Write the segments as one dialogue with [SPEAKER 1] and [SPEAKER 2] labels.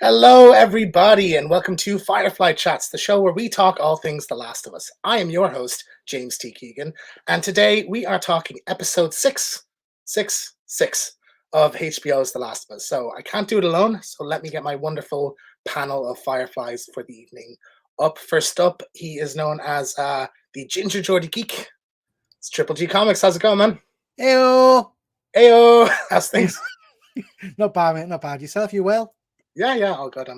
[SPEAKER 1] Hello, everybody, and welcome to Firefly Chats, the show where we talk all things The Last of Us. I am your host, James T. Keegan, and today we are talking episode 666 of HBO's The Last of Us. So I can't do it alone, so let me get my wonderful panel of Fireflies for the evening. First up, he is known as the Ginger Geordie Geek. It's Triple G Comics. How's it going, man?
[SPEAKER 2] Heyo!
[SPEAKER 1] Heyo! How's things?
[SPEAKER 2] Not bad, mate. Not bad. Yourself? You well?
[SPEAKER 1] Yeah, all good.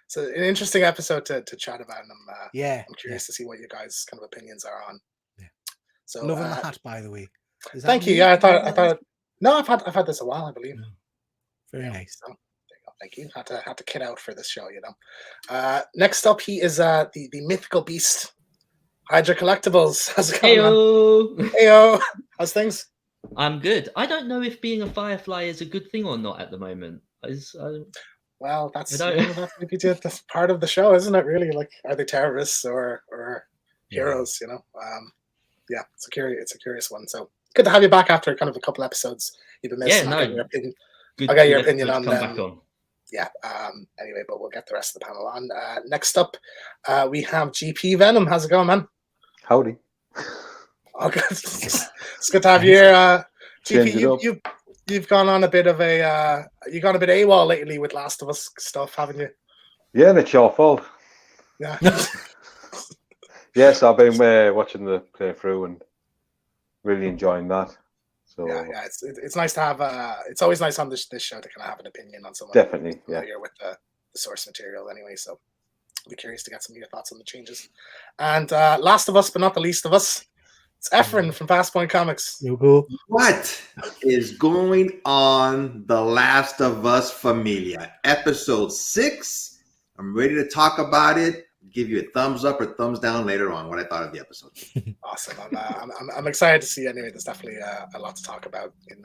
[SPEAKER 1] It's an interesting episode to chat about, and I'm curious to see what your guys' kind of opinions are on.
[SPEAKER 2] Yeah.
[SPEAKER 1] So
[SPEAKER 2] loving the hat, by the way.
[SPEAKER 1] Thank you. Yeah, I thought. No, I've had this a while, I believe.
[SPEAKER 2] Very nice.
[SPEAKER 1] So, there you go. Thank you. Had to kid out for this show, you know. Next up, he is the mythical beast, Hydra Collectibles. How's it going, man? Heyo! How's things?
[SPEAKER 3] I'm good. I don't know if being a Firefly is a good thing or not at the moment.
[SPEAKER 1] Well, that's part of the show, isn't it? Really, like, are they terrorists or heroes? You know, it's a curious one. So good to have you back after kind of a couple episodes you've been missing.
[SPEAKER 3] Yeah,
[SPEAKER 1] I'll get your opinion on them.
[SPEAKER 3] Back on.
[SPEAKER 1] Yeah. Anyway, but we'll get the rest of the panel on. Next up, we have GP Venom. How's it going, man?
[SPEAKER 4] Howdy.
[SPEAKER 1] Oh, good. It's good to have you here. GP, you've gone on a bit of you got a bit AWOL lately with Last of Us stuff, haven't you?
[SPEAKER 4] Yeah, and it's your fault.
[SPEAKER 1] Yeah.
[SPEAKER 4] Yes, I've been watching the playthrough and really enjoying that. So
[SPEAKER 1] yeah, it's nice to have. It's always nice on this show to kind of have an opinion on someone.
[SPEAKER 4] Definitely, yeah.
[SPEAKER 1] Here with the source material, anyway. So I'll be curious to get some of your thoughts on the changes. And last of us, but not the least of us, it's Efren from Fast Point Comics.
[SPEAKER 2] You go.
[SPEAKER 5] What is going on, The Last of Us Familia? Episode 6. I'm ready to talk about it. Give you a thumbs up or thumbs down later on what I thought of the episode.
[SPEAKER 1] Awesome. I'm excited to see. Anyway, there's definitely a lot to talk about in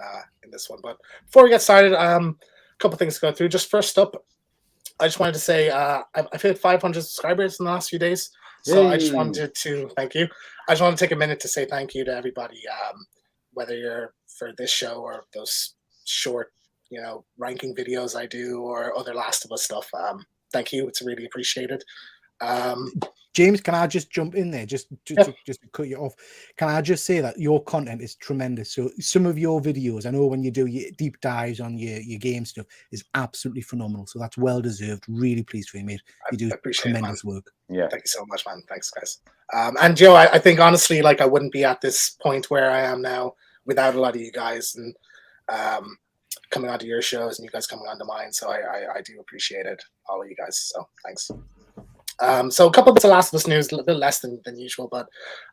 [SPEAKER 1] this one. But before we get started, a couple things to go through. Just first up, I just wanted to say I've hit 500 subscribers in the last few days. So I just wanted to thank you. I just want to take a minute to say thank you to everybody, whether you're for this show or those short, ranking videos I do or other Last of Us stuff. Thank you. It's really appreciated.
[SPEAKER 2] James, can I just jump in there just to cut you off? Can I just say that your content is tremendous? So some of your videos, I know when you do your deep dives on your game stuff, is absolutely phenomenal. So that's well deserved. Really pleased for you, mate. You do tremendous work.
[SPEAKER 4] Yeah,
[SPEAKER 1] thank you so much, man. Thanks, guys. And Joe, I think honestly, like I wouldn't be at this point where I am now without a lot of you guys and coming onto your shows and you guys coming onto mine. So I do appreciate it, all of you guys. So thanks. So a couple bits of Last of Us news, a little bit less than usual, but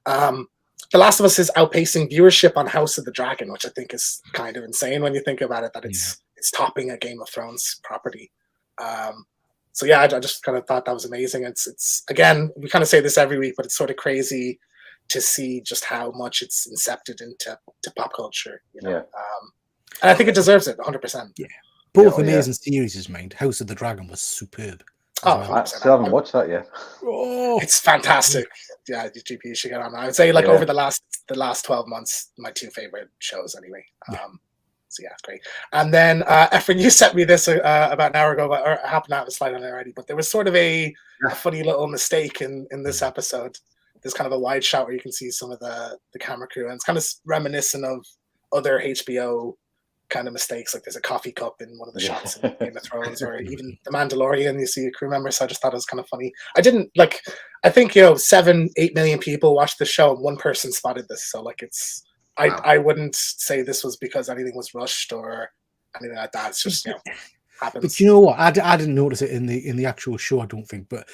[SPEAKER 1] The Last of Us is outpacing viewership on House of the Dragon, which I think is kind of insane when you think about it, that it's topping a Game of Thrones property. So yeah, I just kind of thought that was amazing. It's again, we kind of say this every week, but it's sort of crazy to see just how much it's incepted into pop culture, and I think it deserves it 100%.
[SPEAKER 2] Yeah, both amazing series, mind. House of the Dragon was superb.
[SPEAKER 4] I still haven't watched that yet.
[SPEAKER 1] Oh, it's fantastic. Yeah, GP, you should get on that. I would say over the last 12 months, my two favorite shows anyway. So yeah, it's great. And then Efren, you sent me this about an hour ago, or half an hour slide on it already, but there was sort of a funny little mistake in this episode. There's kind of a wide shot where you can see some of the camera crew, and it's kind of reminiscent of other HBO kind of mistakes, like there's a coffee cup in one of the shots in Game of Thrones, or even The Mandalorian, you see a crew member. So I just thought it was kind of funny. I think 7-8 million people watched the show and one person spotted this, so like it's I wouldn't say this was because anything was rushed or anything like that. It's just happens.
[SPEAKER 2] But you know what, I didn't notice it in the actual show, I don't think, but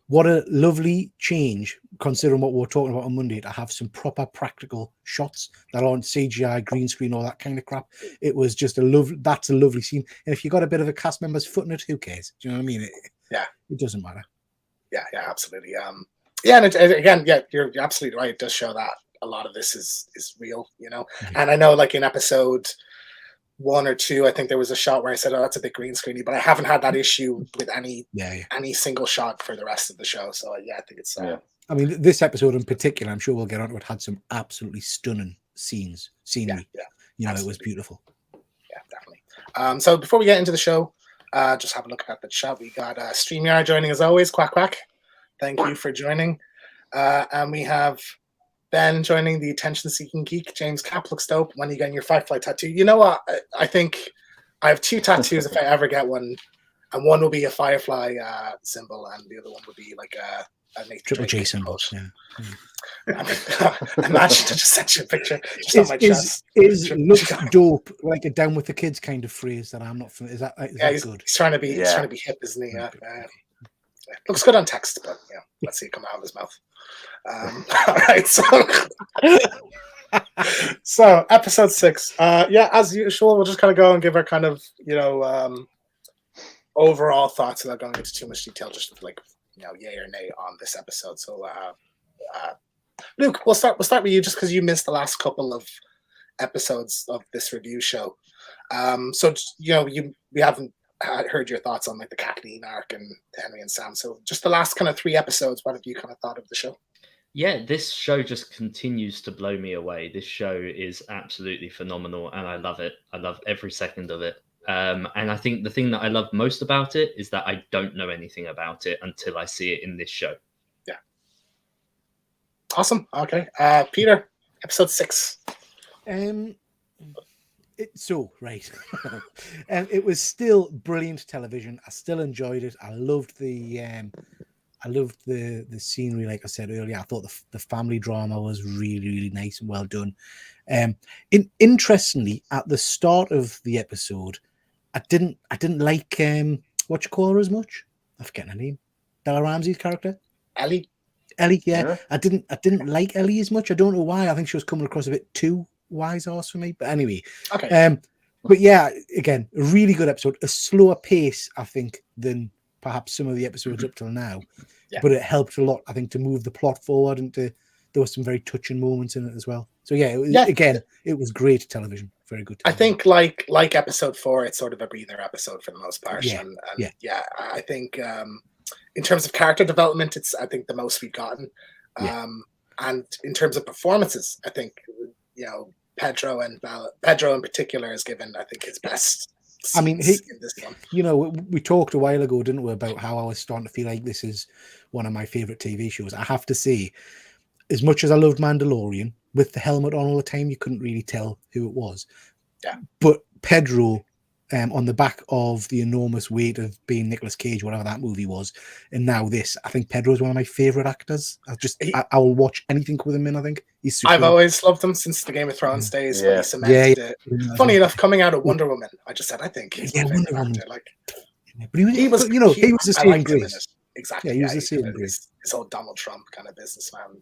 [SPEAKER 2] what a lovely change, considering what we were talking about on Monday, to have some proper practical shots that aren't CGI, green screen, all that kind of crap. It was just that's a lovely scene. And if you got a bit of a cast member's foot in it, who cares? Do you know what I mean? It doesn't matter.
[SPEAKER 1] Yeah, absolutely. And again, you're absolutely right. It does show that a lot of this is real, And I know, like in episode 1 or 2, I think there was a shot where I said, "Oh, that's a bit green screeny," but I haven't had that issue with any single shot for the rest of the show. So I think it's.
[SPEAKER 2] I mean, this episode in particular, I'm sure we'll get onto it, had some absolutely stunning scenery.
[SPEAKER 1] Yeah,
[SPEAKER 2] it was beautiful.
[SPEAKER 1] Yeah, definitely. So before we get into the show, Just have a look at the chat. We got StreamYard joining as always. Quack quack. Thank you for joining. And we have Ben joining, the attention-seeking geek. James Cap looks dope. When are you getting your Firefly tattoo? You know what? I think I have 2 tattoos if I ever get one, and one will be a Firefly symbol, and the other one would be like a Nathan
[SPEAKER 2] Triple
[SPEAKER 1] Drake
[SPEAKER 2] J symbol.
[SPEAKER 1] quote.
[SPEAKER 2] Yeah.
[SPEAKER 1] Imagine I just sent you a picture just on my chest.
[SPEAKER 2] Is looks dope, like a down with the kids kind of phrase that I'm not familiar. Is that good?
[SPEAKER 1] He's trying to be hip, isn't he? Looks good on text, but let's see it come out of his mouth. All right, so episode 6. As usual, we'll just kind of go and give our kind of overall thoughts without going into too much detail, just like yay or nay on this episode. So Luke, we'll start with you just because you missed the last couple of episodes of this review show. We haven't heard your thoughts on like the Kathleen arc and Henry and Sam. So just the last kind of 3 episodes, what have you kind of thought of the show?
[SPEAKER 3] Yeah, this show just continues to blow me away. This show is absolutely phenomenal, and I love it. I love every second of it. And I think the thing that I love most about it is that I don't know anything about it until I see it in this show.
[SPEAKER 1] Yeah. Awesome. Okay. Peter, episode 6.
[SPEAKER 2] Right. It was still brilliant television. I still enjoyed it. I loved the scenery. Like I said earlier, I thought the family drama was really, really nice and well done. Interestingly, at the start of the episode, I didn't like what you call her as much. I'm forgetting her name. Bella Ramsey's character,
[SPEAKER 1] Ellie.
[SPEAKER 2] Yeah. I didn't like Ellie as much. I don't know why. I think she was coming across a bit too wise ass for me. But anyway,
[SPEAKER 1] okay.
[SPEAKER 2] But yeah, again, a really good episode. A slower pace, I think, than perhaps some of the episodes up till now.
[SPEAKER 1] Yeah.
[SPEAKER 2] But it helped a lot, I think, to move the plot forward, and there were some very touching moments in it as well. So again, it was great television. Very good television.
[SPEAKER 1] I think like episode 4, it's sort of a breather episode for the most part.
[SPEAKER 2] Yeah.
[SPEAKER 1] I think in terms of character development, it's I think the most we've gotten. And in terms of performances, I think Pedro in particular has given, I think, his best.
[SPEAKER 2] I mean,
[SPEAKER 1] in this one.
[SPEAKER 2] We talked a while ago, didn't we, about how I was starting to feel like this is one of my favorite TV shows. I have to say, as much as I loved Mandalorian, with the helmet on all the time, you couldn't really tell who it was.
[SPEAKER 1] Yeah.
[SPEAKER 2] But Pedro, on the back of the enormous weight of being Nicolas Cage, whatever that movie was, and now this, I think Pedro is one of my favorite actors. I will watch anything with him in. I think he's super.
[SPEAKER 1] I've always loved him since the Game of Thrones days. When he cemented it. Funny enough, coming out of Wonder Woman, I just said I think he's my favorite actor.
[SPEAKER 2] But he was the same Grace.
[SPEAKER 1] Exactly.
[SPEAKER 2] Yeah, he was the same Grace.
[SPEAKER 1] His old Donald Trump kind of businessman.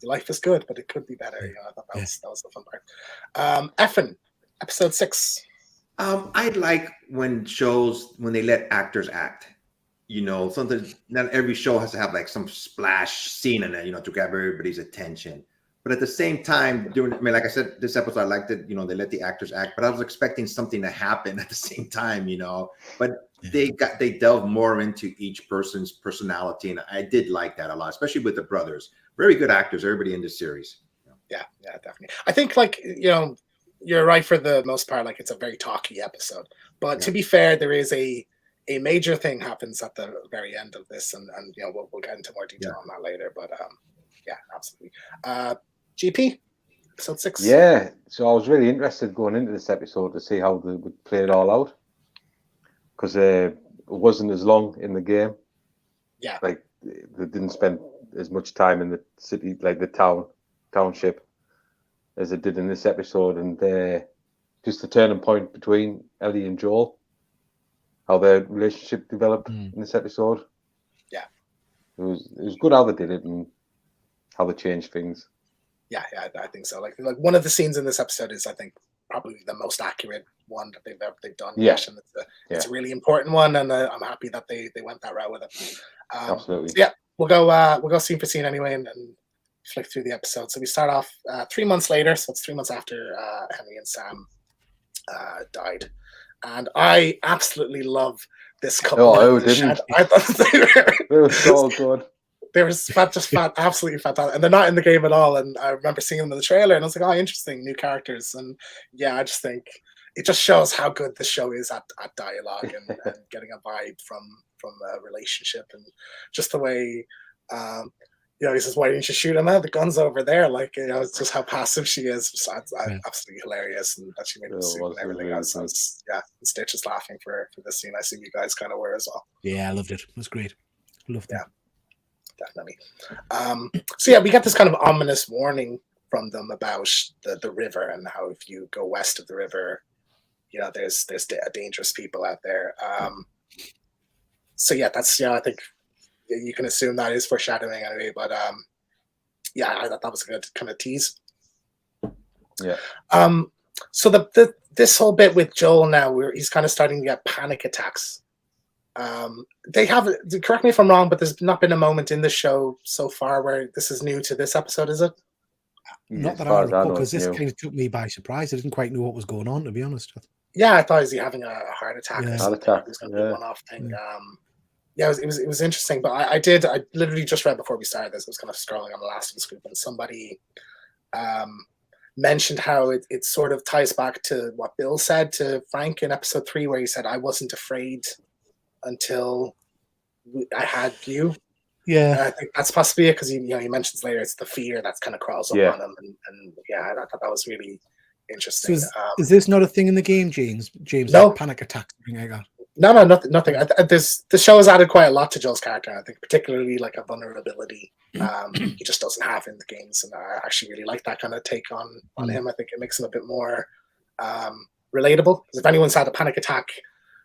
[SPEAKER 1] Life is good, but it could be better. I thought that was the fun part. Effin, episode 6.
[SPEAKER 5] I like when they let actors act. Something, not every show has to have like some splash scene in it, to grab everybody's attention. But at the same time, like I said, this episode, I liked it. They let the actors act, but I was expecting something to happen at the same time, But they delved more into each person's personality, and I did like that a lot, especially with the brothers. Very good actors, everybody in this series.
[SPEAKER 1] Yeah, definitely. I think you're right for the most part. Like, it's a very talky episode, but to be fair, there is a major thing happens at the very end of this, and we'll get into more detail on that later. But absolutely. GP, episode 6.
[SPEAKER 4] Yeah, so I was really interested going into this episode to see how they would play it all out, because it wasn't as long in the game.
[SPEAKER 1] Yeah,
[SPEAKER 4] like they didn't spend as much time in the city, like the township, as it did in this episode, and just the turning point between Ellie and Joel, how their relationship developed in this episode.
[SPEAKER 1] Yeah,
[SPEAKER 4] it was good how they did it and how they changed things.
[SPEAKER 1] Yeah, I think so. Like one of the scenes in this episode is, I think, probably the most accurate one that they've done.
[SPEAKER 4] Yeah,
[SPEAKER 1] and it's a really important one, and I'm happy that they went that route with it.
[SPEAKER 4] Absolutely.
[SPEAKER 1] Yeah, we'll go scene for scene anyway, and flick through the episode. So we start off 3 months later, so it's 3 months after Henry and Sam died, and I absolutely love this couple.
[SPEAKER 4] Oh, didn't
[SPEAKER 1] I thought
[SPEAKER 4] they were so good.
[SPEAKER 1] They were absolutely fantastic, and they're not in the game at all. And I remember seeing them in the trailer, and I was like, "Oh, interesting, new characters." And I just think it just shows how good the show is at dialogue and getting a vibe from a relationship, and just the way he says, "Why didn't you shoot him? The gun's over there." Like, it's just how passive she is. It's absolutely hilarious, and that she made him suit and everything else. So Stitch is laughing for this scene. I see you guys kind of were as well.
[SPEAKER 2] Yeah, I loved it. It was great. Loved it.
[SPEAKER 1] Yeah, definitely. So we get this kind of ominous warning from them about the river, and how if you go west of the river, there's dangerous people out there. That's I think you can assume that is foreshadowing anyway. But I thought that was a good kind of tease.
[SPEAKER 4] Yeah.
[SPEAKER 1] So this whole bit with Joel now, where he's kind of starting to get panic attacks. They have, correct me if I'm wrong, but there's not been a moment in the show so far where this is new to this episode, is it?
[SPEAKER 2] Not that I recall, because this kind of took me by surprise. I didn't quite know what was going on, to be honest.
[SPEAKER 1] Yeah, I thought, is he having a heart attack?
[SPEAKER 2] Yeah.
[SPEAKER 1] Heart attack. It was going to be a one-off thing. It was interesting, but I literally just read before we started this. I was kind of scrolling on the last of the scoop, and somebody mentioned how it sort of ties back to what Bill said to Frank in episode 3, where he said, "I wasn't afraid until I had you."
[SPEAKER 2] Yeah,
[SPEAKER 1] I think that's possibly it, because he mentions later it's the fear that's kind of crawls up on him, and I thought that was really interesting.
[SPEAKER 2] So is this not a thing in the game, James?
[SPEAKER 1] No,
[SPEAKER 2] like panic attacks, something like that.
[SPEAKER 1] No, nothing. The show has added quite a lot to Joel's character. I think particularly like a vulnerability he just doesn't have in the games, and I actually really like that kind of take on him. I think it makes him a bit more relatable. Because if anyone's had a panic attack,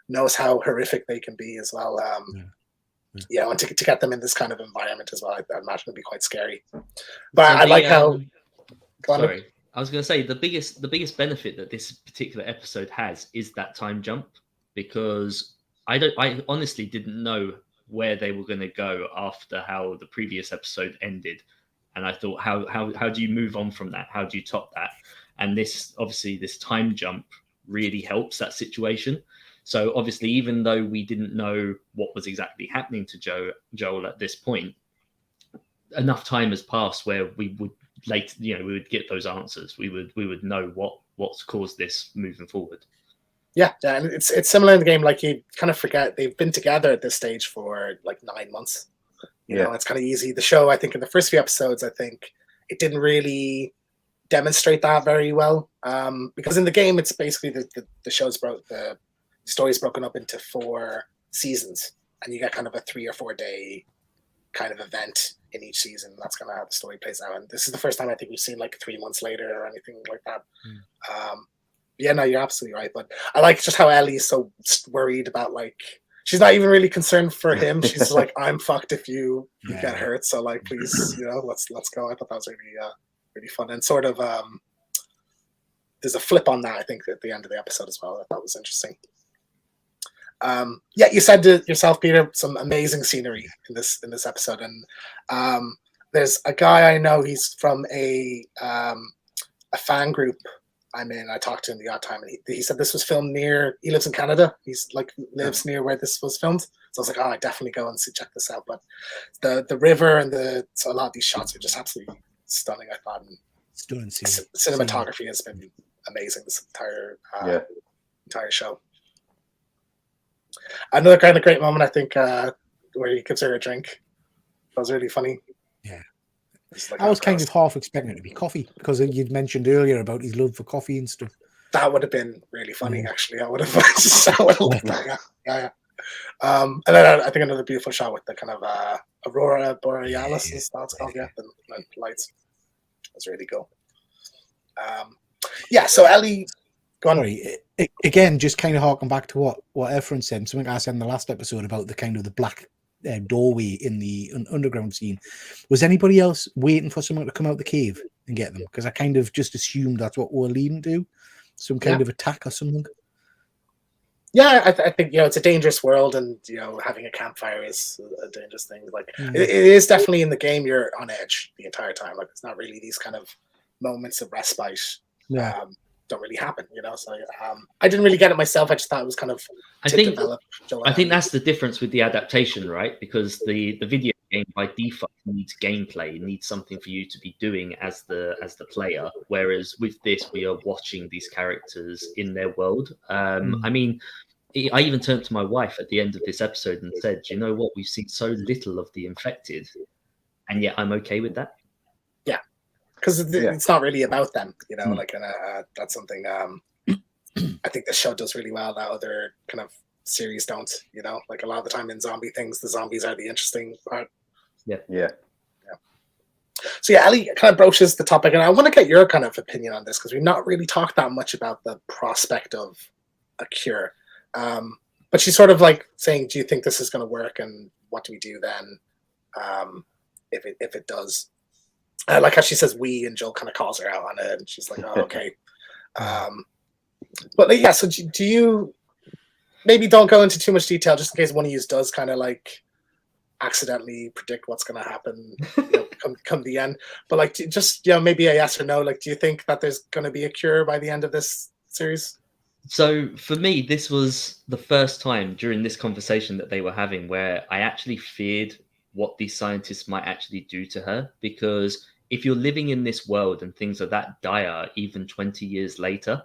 [SPEAKER 1] knows how horrific they can be as well. And to get them in this kind of environment as well, I imagine it'd be quite scary. But I like how.
[SPEAKER 3] Sorry, I was going to say the biggest benefit that this particular episode has is that time jump, because I honestly didn't know where they were going to go after how the previous episode ended, and I thought, how do you move on from that? How do you top that? And this time jump really helps that situation. So obviously, even though we didn't know what was exactly happening to Joel at this point, enough time has passed where we would we would get those answers. We would know what's caused this moving forward.
[SPEAKER 1] Yeah, and it's similar in the game. Like, you kind of forget they've been together at this stage for like 9 months. You know, it's kind of easy. The show, I think, in the first few episodes, I think it didn't really demonstrate that very well. Because in the game, it's basically the story's broken up into 4 seasons, and you get kind of a 3 or 4 day kind of event in each season. That's kind of how the story plays out. And this is the first time I think we've seen like 3 months later or anything like that. Yeah, no, you're absolutely right. But I like just how Ellie is so worried about, like, she's not even really concerned for him. She's like, I'm fucked if you get hurt. So like, please, let's go. I thought that was really fun, and sort of there's a flip on that, I think, at the end of the episode as well. I thought was interesting. You said to yourself, Peter, some amazing scenery in this episode, and there's a guy I know. He's from a fan group I'm in. I talked to him the odd time, and he said this was filmed near. He lives in Canada. He's like lives near where this was filmed. So I was like, I definitely go and check this out. But the river and so a lot of these shots are just absolutely stunning. I thought, and
[SPEAKER 2] stunning.
[SPEAKER 1] Cinematography has been amazing this entire show. Another kind of great moment, I think, where he gives her a drink. That was really funny.
[SPEAKER 2] Yeah.
[SPEAKER 1] Like,
[SPEAKER 2] I was kind of half expecting it to be coffee, because you'd mentioned earlier about his love for coffee and stuff.
[SPEAKER 1] That would have been really funny, actually. I would have loved that. Yeah. And then I think another beautiful shot with the kind of Aurora Borealis, is that it's called? Yeah, the lights. That's really cool. So Ellie, go on.
[SPEAKER 2] Sorry, again, just kind of harking back to what Efren said, something I said in the last episode about the kind of the black doorway in the underground scene. Was anybody else waiting for someone to come out the cave and get them? Because I kind of just assumed that's what we're leading to, some kind of attack or something.
[SPEAKER 1] Yeah, I think it's a dangerous world, and having a campfire is a dangerous thing. Like it is definitely in the game. You're on edge the entire time. Like, it's not really these kind of moments of respite. Don't really happen, So I didn't really get it myself. I just thought it was kind of
[SPEAKER 3] I think that's the difference with the adaptation, right? Because the video game by default needs gameplay, needs something for you to be doing as the player. Whereas with this, we are watching these characters in their world. I mean, I even turned to my wife at the end of this episode and said, "You know what? We've seen so little of the infected, and yet I'm okay with that."
[SPEAKER 1] Yeah, because it's not really about them, you know. Like, and that's something I think this show does really well that other kind of series don't, you know. Like a lot of the time in zombie things, the zombies are the interesting part.
[SPEAKER 4] Yeah.
[SPEAKER 1] So yeah, Ellie kind of broaches the topic, and I want to get your kind of opinion on this because we've not really talked that much about the prospect of a cure. But she's sort of like saying, "Do you think this is going to work? And what do we do then if it does?" I like how she says "we," and Joel kind of calls her out on it, and she's like, "Oh, okay." But yeah, so do you maybe don't go into too much detail just in case one of you does kind of like accidentally predict what's going to happen, you know, come the end. But like, just, you know, maybe a yes or no. Like, do you think that there's going to be a cure by the end of this series?
[SPEAKER 3] So for me, this was the first time during this conversation that they were having where I actually feared what these scientists might actually do to her. Because if you're living in this world and things are that dire, even 20 years later,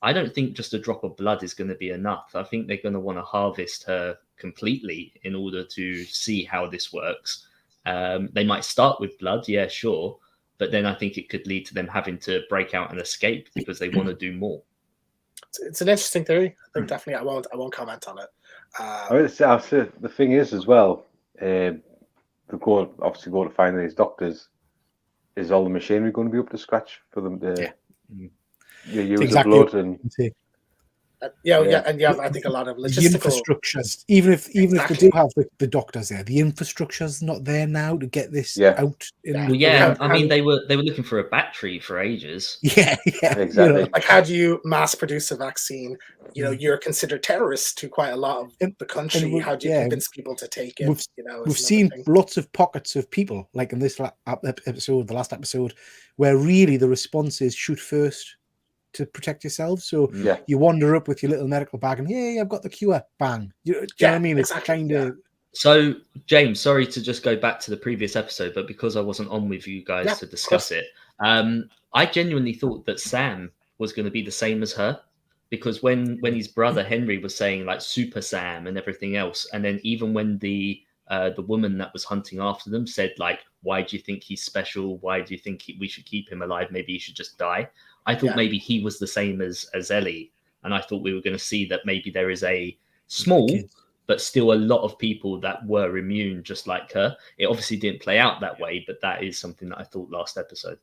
[SPEAKER 3] I don't think just a drop of blood is going to be enough. I think they're going to want to harvest her completely in order to see how this works. They might start with blood, yeah, sure. But then I think it could lead to them having to break out and escape because they want to do more.
[SPEAKER 1] It's an interesting theory. I think definitely I won't comment on it.
[SPEAKER 4] I'll say the thing is as well, the goal obviously go to find these doctors. Is all the machinery going to be up to scratch for them to use
[SPEAKER 2] exactly
[SPEAKER 4] the blood and
[SPEAKER 1] I think a lot of
[SPEAKER 2] the
[SPEAKER 1] logistical
[SPEAKER 2] infrastructures, even if they do have the doctors there, the infrastructure's not there now to get this out.
[SPEAKER 3] I mean, they were looking for a battery for ages.
[SPEAKER 2] Yeah,
[SPEAKER 4] exactly.
[SPEAKER 2] You know,
[SPEAKER 1] like, how do you mass produce a vaccine? You know, you're considered terrorists to quite a lot of the country. How do you convince people to take it?
[SPEAKER 2] We've seen lots of pockets of people, like in this episode, the last episode, where really the response is shoot first to protect yourself. So you wander up with your little medical bag and, hey, I've got the cure. Bang. Do you know what I mean? It's kind of...
[SPEAKER 3] So, James, sorry to just go back to the previous episode, but because I wasn't on with you guys to discuss it, I genuinely thought that Sam was going to be the same as her, because when his brother Henry was saying like Super Sam and everything else, and then even when the woman that was hunting after them said like, why do you think he's special? Why do you think we should keep him alive? Maybe he should just die. I thought maybe he was the same as Ellie, and I thought we were going to see that maybe there is a small but still a lot of people that were immune just like her. It obviously didn't play out that way, but that is something that I thought last episode.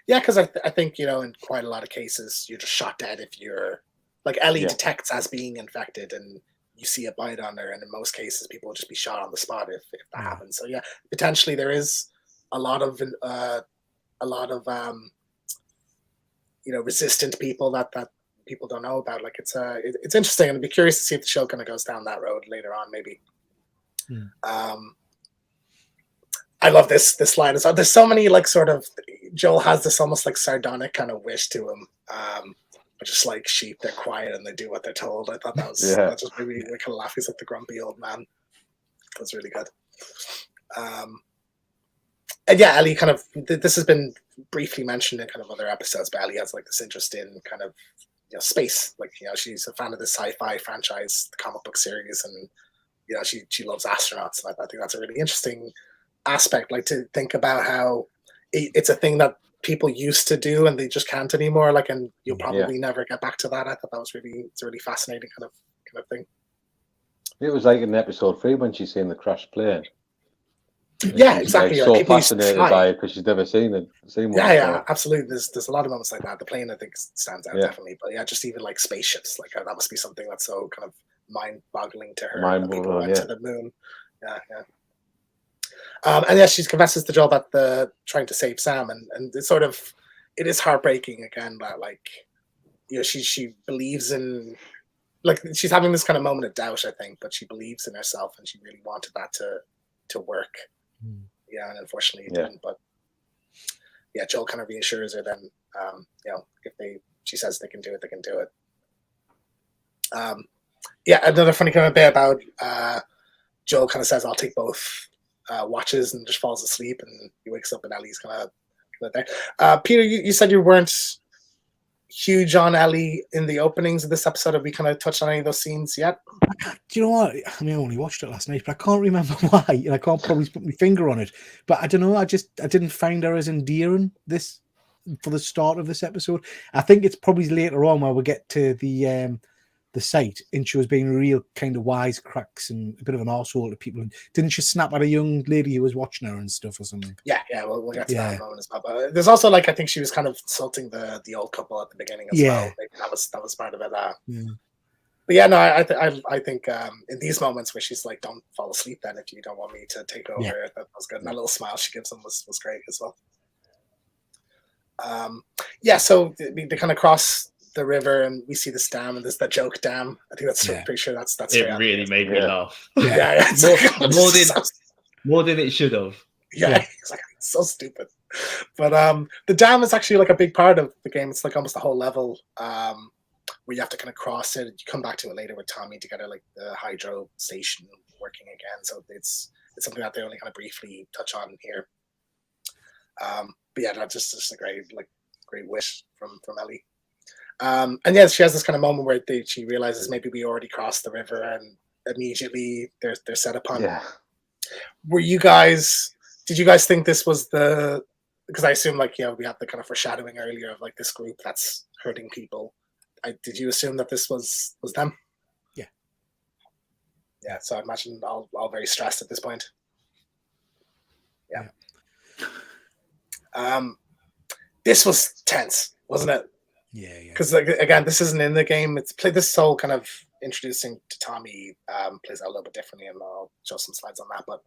[SPEAKER 1] Yeah, because I think, you know, in quite a lot of cases, you're just shot dead if you're... Like, Ellie detects as being infected and you see a bite on her, and in most cases, people will just be shot on the spot if that happens. So, yeah, potentially there is a lot of you know, resistant people that people don't know about. Like, it's interesting, and I'd be curious to see if the show kind of goes down that road later on, maybe. I love this line as well. There's so many, like, sort of, Joel has this almost like sardonic kind of wish to him, just like sheep, they're quiet and they do what they're told. I thought that was that just made me kind of laugh. He's like the grumpy old man. That's really good. And yeah, Ellie kind of, this has been briefly mentioned in kind of other episodes, but Ellie has like this interest in kind of, you know, space. Like, you know, she's a fan of the sci-fi franchise, the comic book series, and, you know, she loves astronauts. And I think that's a really interesting aspect, like to think about how it's a thing that people used to do and they just can't anymore. Like, and you'll probably never get back to that. I thought that was it's a really fascinating kind of thing.
[SPEAKER 4] It was like in episode 3 when she's seeing the crashed plane.
[SPEAKER 1] Yeah, exactly.
[SPEAKER 4] Like, so fascinated by it because she's never seen one.
[SPEAKER 1] Yeah, absolutely. There's a lot of moments like that. The plane, I think, stands out definitely. But yeah, just even like spaceships, like that must be something that's so kind of mind-boggling to her. That people went to the moon. Yeah. And yeah, she confesses to Joel about the trying to save Sam, and it's sort of, it is heartbreaking again that, like, you know, she believes in, like, she's having this kind of moment of doubt, I think, but she believes in herself and she really wanted that to work. Yeah, and unfortunately it didn't. But yeah, Joel kind of reassures her then, you know, if she says they can do it, they can do it. Yeah, another funny kind of bit about Joel kind of says, I'll take both watches and just falls asleep, and he wakes up and Ellie's kind of there. Peter, you said you weren't huge on Ellie in the openings of this episode. Have we kind of touched on any of those scenes yet?
[SPEAKER 2] Do you know what? I mean, I only watched it last night, but I can't remember why, and I can't probably put my finger on it. But I don't know. I didn't find her as endearing this for the start of this episode. I think it's probably later on where we get to the site, and she was being real kind of wisecracks and a bit of an arsehole to people. Didn't she snap at a young lady who was watching her and stuff or something?
[SPEAKER 1] Yeah, we'll get to that in a moment as well. But there's also I think she was kind of insulting the old couple at the beginning as well. Like, that was part of it. But yeah, no, I think in these moments where she's like, "Don't fall asleep then if you don't want me to take over," that was good. And that little smile she gives him was great as well. So they kind of cross the river and we see this dam, and there's that joke dam. I think that's pretty sure that's
[SPEAKER 3] it really made me laugh. More than it should have.
[SPEAKER 1] It's so stupid. But the dam is actually like a big part of the game. It's like almost the whole level where you have to kind of cross it. You come back to it later with Tommy to get like the hydro station working again. So it's something that they only kind of briefly touch on here. But yeah, that's just a great wish from Ellie. And yes, she has this kind of moment where she realizes maybe we already crossed the river, and immediately they're set upon.
[SPEAKER 4] Yeah.
[SPEAKER 1] Did you guys think this was because I assume we had the kind of foreshadowing earlier of like this group that's hurting people. Did you assume that this was them?
[SPEAKER 2] Yeah.
[SPEAKER 1] Yeah. So I imagine all very stressed at this point. Yeah. This was tense, wasn't it?
[SPEAKER 2] Yeah.
[SPEAKER 1] Because again, this isn't in the game. It's played this whole kind of introducing to Tommy plays out a little bit differently, and I'll show some slides on that. But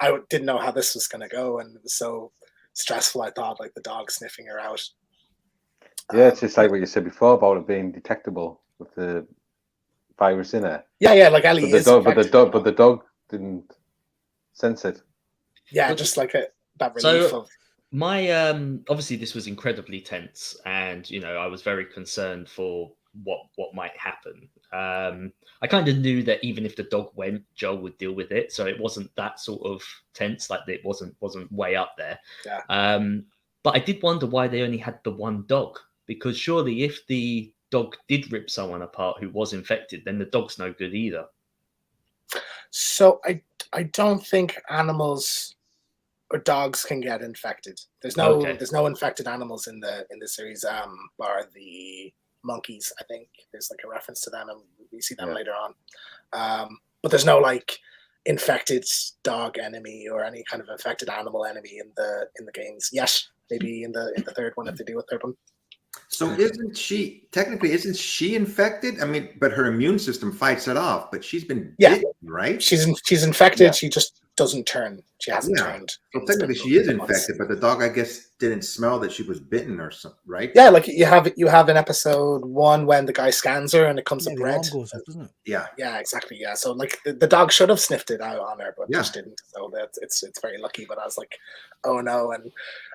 [SPEAKER 1] I didn't know how this was going to go, and it was so stressful. I thought like the dog sniffing her out.
[SPEAKER 4] Yeah, it's just like what you said before about it being detectable with the virus in it.
[SPEAKER 1] Yeah, like Ellie
[SPEAKER 4] but the dog didn't sense it.
[SPEAKER 1] Yeah, just like that relief of.
[SPEAKER 3] My obviously this was incredibly tense, and I was very concerned for what might happen. I kind of knew that even if the dog went, Joel would deal with it, so it wasn't that sort of tense. Like it wasn't way up there.
[SPEAKER 1] Yeah.
[SPEAKER 3] But I did wonder why they only had the one dog, because surely if the dog did rip someone apart who was infected, then the dog's no good either.
[SPEAKER 1] So I don't think animals or dogs can get infected. There's no infected animals in the series, bar the monkeys. I think there's like a reference to them, and we see them later on. But there's no like infected dog enemy or any kind of infected animal enemy in the games. Yes, maybe in the third one if they do a third one.
[SPEAKER 5] So isn't she infected? I mean, but her immune system fights it off. But she's been bitten, right?
[SPEAKER 1] She's infected. Yeah. She just doesn't turn. She hasn't turned.
[SPEAKER 5] So technically, she is infected, but the dog, I guess, didn't smell that she was bitten or something, right?
[SPEAKER 1] Yeah, like you have in episode 1 when the guy scans her and it comes up red.
[SPEAKER 2] Goes up, doesn't it?
[SPEAKER 1] Yeah, exactly. Yeah, so like the dog should have sniffed it out on her, but just didn't. So it's very lucky. But I was like, oh no, and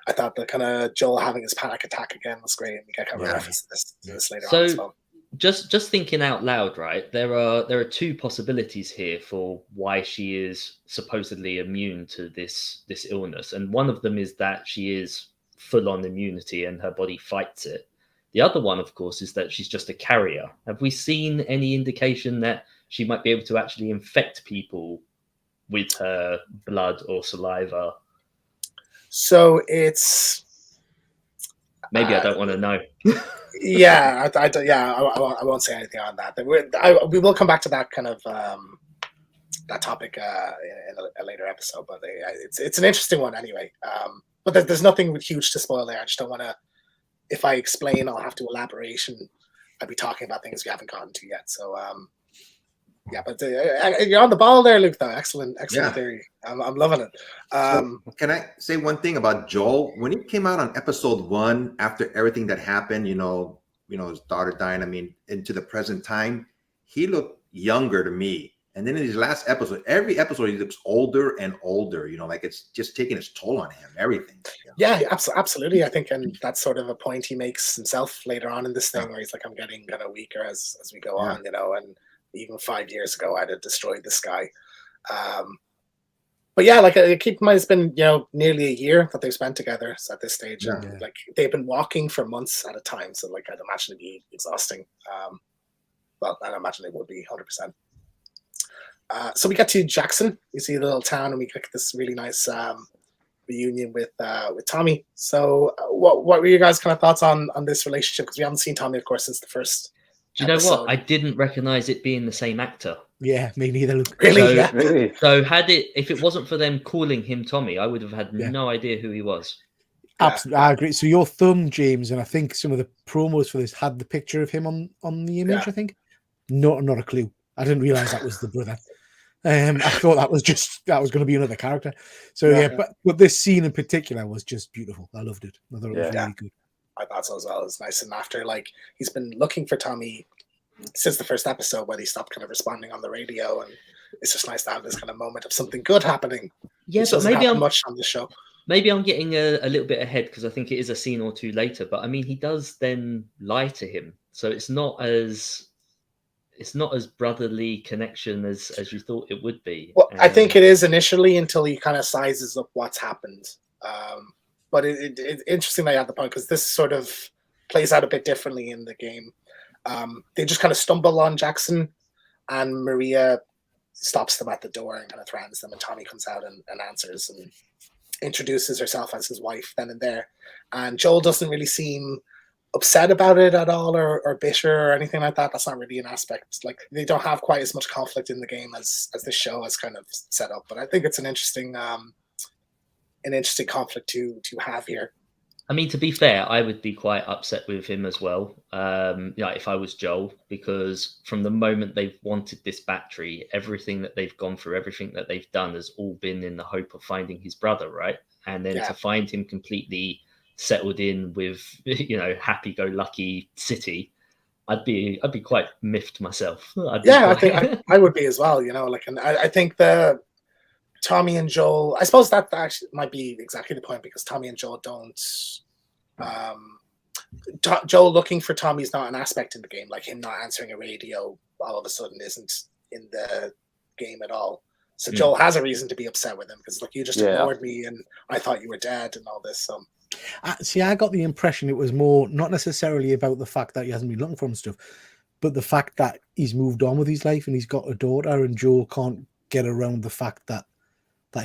[SPEAKER 1] I thought the kind of Joel having his panic attack again was great, and we get kind of reference to this later on as well.
[SPEAKER 3] Just thinking out loud, right? There are two possibilities here for why she is supposedly immune to this illness, and one of them is that she is full on immunity and her body fights it. The other one, of course, is that she's just a carrier. Have we seen any indication that she might be able to actually infect people with her blood or saliva?
[SPEAKER 1] So it's
[SPEAKER 3] maybe I don't want to know.
[SPEAKER 1] Yeah, I won't say anything on that. We will come back to that kind of that topic in a later episode, but it's an interesting one anyway. But there's nothing huge to spoil there. I just don't want to. If I explain, I'll have to elaboration. I'd be talking about things we haven't gotten to yet. So but you're on the ball there, Luke. Though excellent theory. I'm loving it.
[SPEAKER 5] So can I say one thing about Joel? When he came out on episode 1, after everything that happened, his daughter dying, I mean, into the present time, he looked younger to me. And then in his last episode, every episode he looks older and older. Like it's just taking its toll on him. Everything.
[SPEAKER 1] Yeah, absolutely. I think, and that's sort of a point he makes himself later on in this thing, where he's like, "I'm getting kind of weaker as we go on," and even 5 years ago, I'd have destroyed this guy. But yeah, like keep in mind, it's been nearly a year that they've spent together at this stage, and
[SPEAKER 2] Yeah.
[SPEAKER 1] like they've been walking for months at a time. So like I'd imagine it'd be exhausting. Well, I imagine it would be 100%. So we get to Jackson. We see the little town, and we get this really nice reunion with Tommy. So what were your guys' kind of thoughts on this relationship? Because we haven't seen Tommy, of course, since the first.
[SPEAKER 3] Do you know
[SPEAKER 1] episode.
[SPEAKER 3] what? I didn't recognize it being the same actor.
[SPEAKER 2] Yeah, me neither. Luke.
[SPEAKER 1] Really?
[SPEAKER 3] So,
[SPEAKER 1] Yeah.
[SPEAKER 4] Really?
[SPEAKER 3] So if it wasn't for them calling him Tommy, I would have had
[SPEAKER 2] Yeah.
[SPEAKER 3] no idea who he was.
[SPEAKER 2] Absolutely, I agree. So your thumb, James, and I think some of the promos for this had the picture of him on the image.
[SPEAKER 1] Yeah.
[SPEAKER 2] I think not a clue. I didn't realize that was the brother. I thought that was going to be another character. So yeah, but this scene in particular was just beautiful. I loved it. I thought it was really good.
[SPEAKER 1] I thought so as well. It was nice, and after like he's been looking for Tommy since the first episode when he stopped kind of responding on the radio, and it's just nice to have this kind of moment of something good happening.
[SPEAKER 3] Yeah, but maybe I'm
[SPEAKER 1] much on the show.
[SPEAKER 3] Maybe I'm getting a little bit ahead because I think it is a scene or two later. But I mean, he does then lie to him, so it's not as brotherly connection as you thought it would be.
[SPEAKER 1] Well, I think it is initially until he kind of sizes up what's happened. But it's interesting that you have the point because this sort of plays out a bit differently in the game. They just kind of stumble on Jackson, and Maria stops them at the door and kind of threatens them, and Tommy comes out and answers and introduces herself as his wife then and there. And Joel doesn't really seem upset about it at all or bitter or anything like that. That's not really an aspect. Like they don't have quite as much conflict in the game as this show has kind of set up. But I think it's an interesting conflict to have here.
[SPEAKER 3] I mean, to be fair, I would be quite upset with him as well. If I was Joel, because from the moment they've wanted this battery, everything that they've gone through, everything that they've done has all been in the hope of finding his brother, right? And then to find him completely settled in with, happy-go-lucky city, I'd be quite miffed myself.
[SPEAKER 1] I think I would be as well. And I think the Tommy and Joel, I suppose that actually might be exactly the point because Tommy and Joel don't. Joel looking for Tommy is not an aspect in the game. Like him not answering a radio all of a sudden isn't in the game at all. So Joel has a reason to be upset with him because like you just ignored me and I thought you were dead and all this. So
[SPEAKER 2] see, I got the impression it was more not necessarily about the fact that he hasn't been looking for him and stuff, but the fact that he's moved on with his life and he's got a daughter, and Joel can't get around the fact that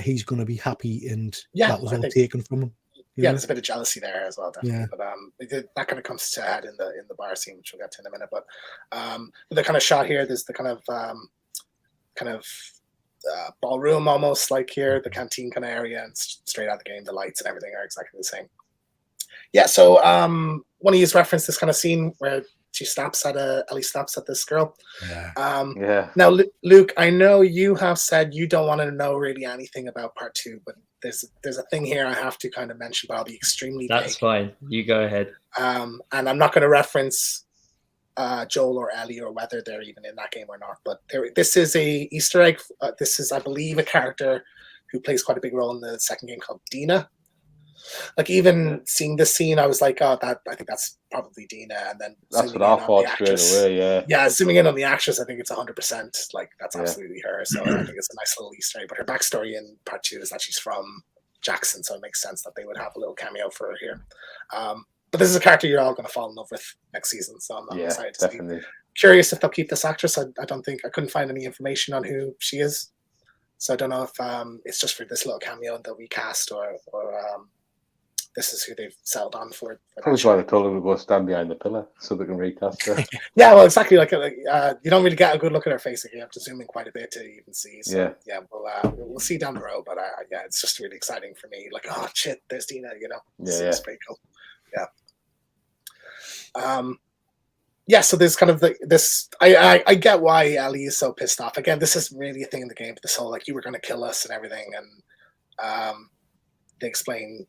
[SPEAKER 2] he's going to be happy and that was all taken from him.
[SPEAKER 1] There's a bit of jealousy there as well, definitely.
[SPEAKER 2] Yeah.
[SPEAKER 1] But that kind of comes to head in the bar scene, which we'll get to in a minute. But the kind of shot here, there's the kind of ballroom almost like here, the canteen kind of area, and straight out of the game, the lights and everything are exactly the same. Yeah. So one of you referenced this kind of scene where Ellie snaps at this girl.
[SPEAKER 2] Yeah.
[SPEAKER 1] Now, Luke, I know you have said you don't want to know really anything about part 2, but there's a thing here I have to kind of mention, but I'll be extremely vague.
[SPEAKER 3] That's fine. You go ahead.
[SPEAKER 1] And I'm not going to reference Joel or Ellie or whether they're even in that game or not. But this is a Easter egg. This is, I believe, a character who plays quite a big role in the second game called Dina. Like even seeing this scene, I was like, I think that's probably Dina. And then
[SPEAKER 4] that's what I thought straight away.
[SPEAKER 1] Yeah, zooming in on the actress, I think it's 100%. Like that's absolutely her. So I think it's a nice little Easter egg. But her backstory in part 2 is that she's from Jackson, so it makes sense that they would have a little cameo for her here. But this is a character you're all going to fall in love with next season, so I'm excited to see. Curious if they'll keep this actress. I couldn't find any information on who she is, so I don't know if it's just for this little cameo and they'll recast or this is who they've settled on for.
[SPEAKER 4] That's why they told them to go stand behind the pillar so they can recast her.
[SPEAKER 1] Yeah, well, exactly. Like you don't really get a good look at her face. You have to zoom in quite a bit to even see. So, we'll see down the road. But it's just really exciting for me. Like, oh shit, there's Dina. It's pretty cool. Yeah. So there's kind of this. I get why Ellie is so pissed off. Again, this is really a thing in the game. This whole like you were going to kill us and everything, and they explain.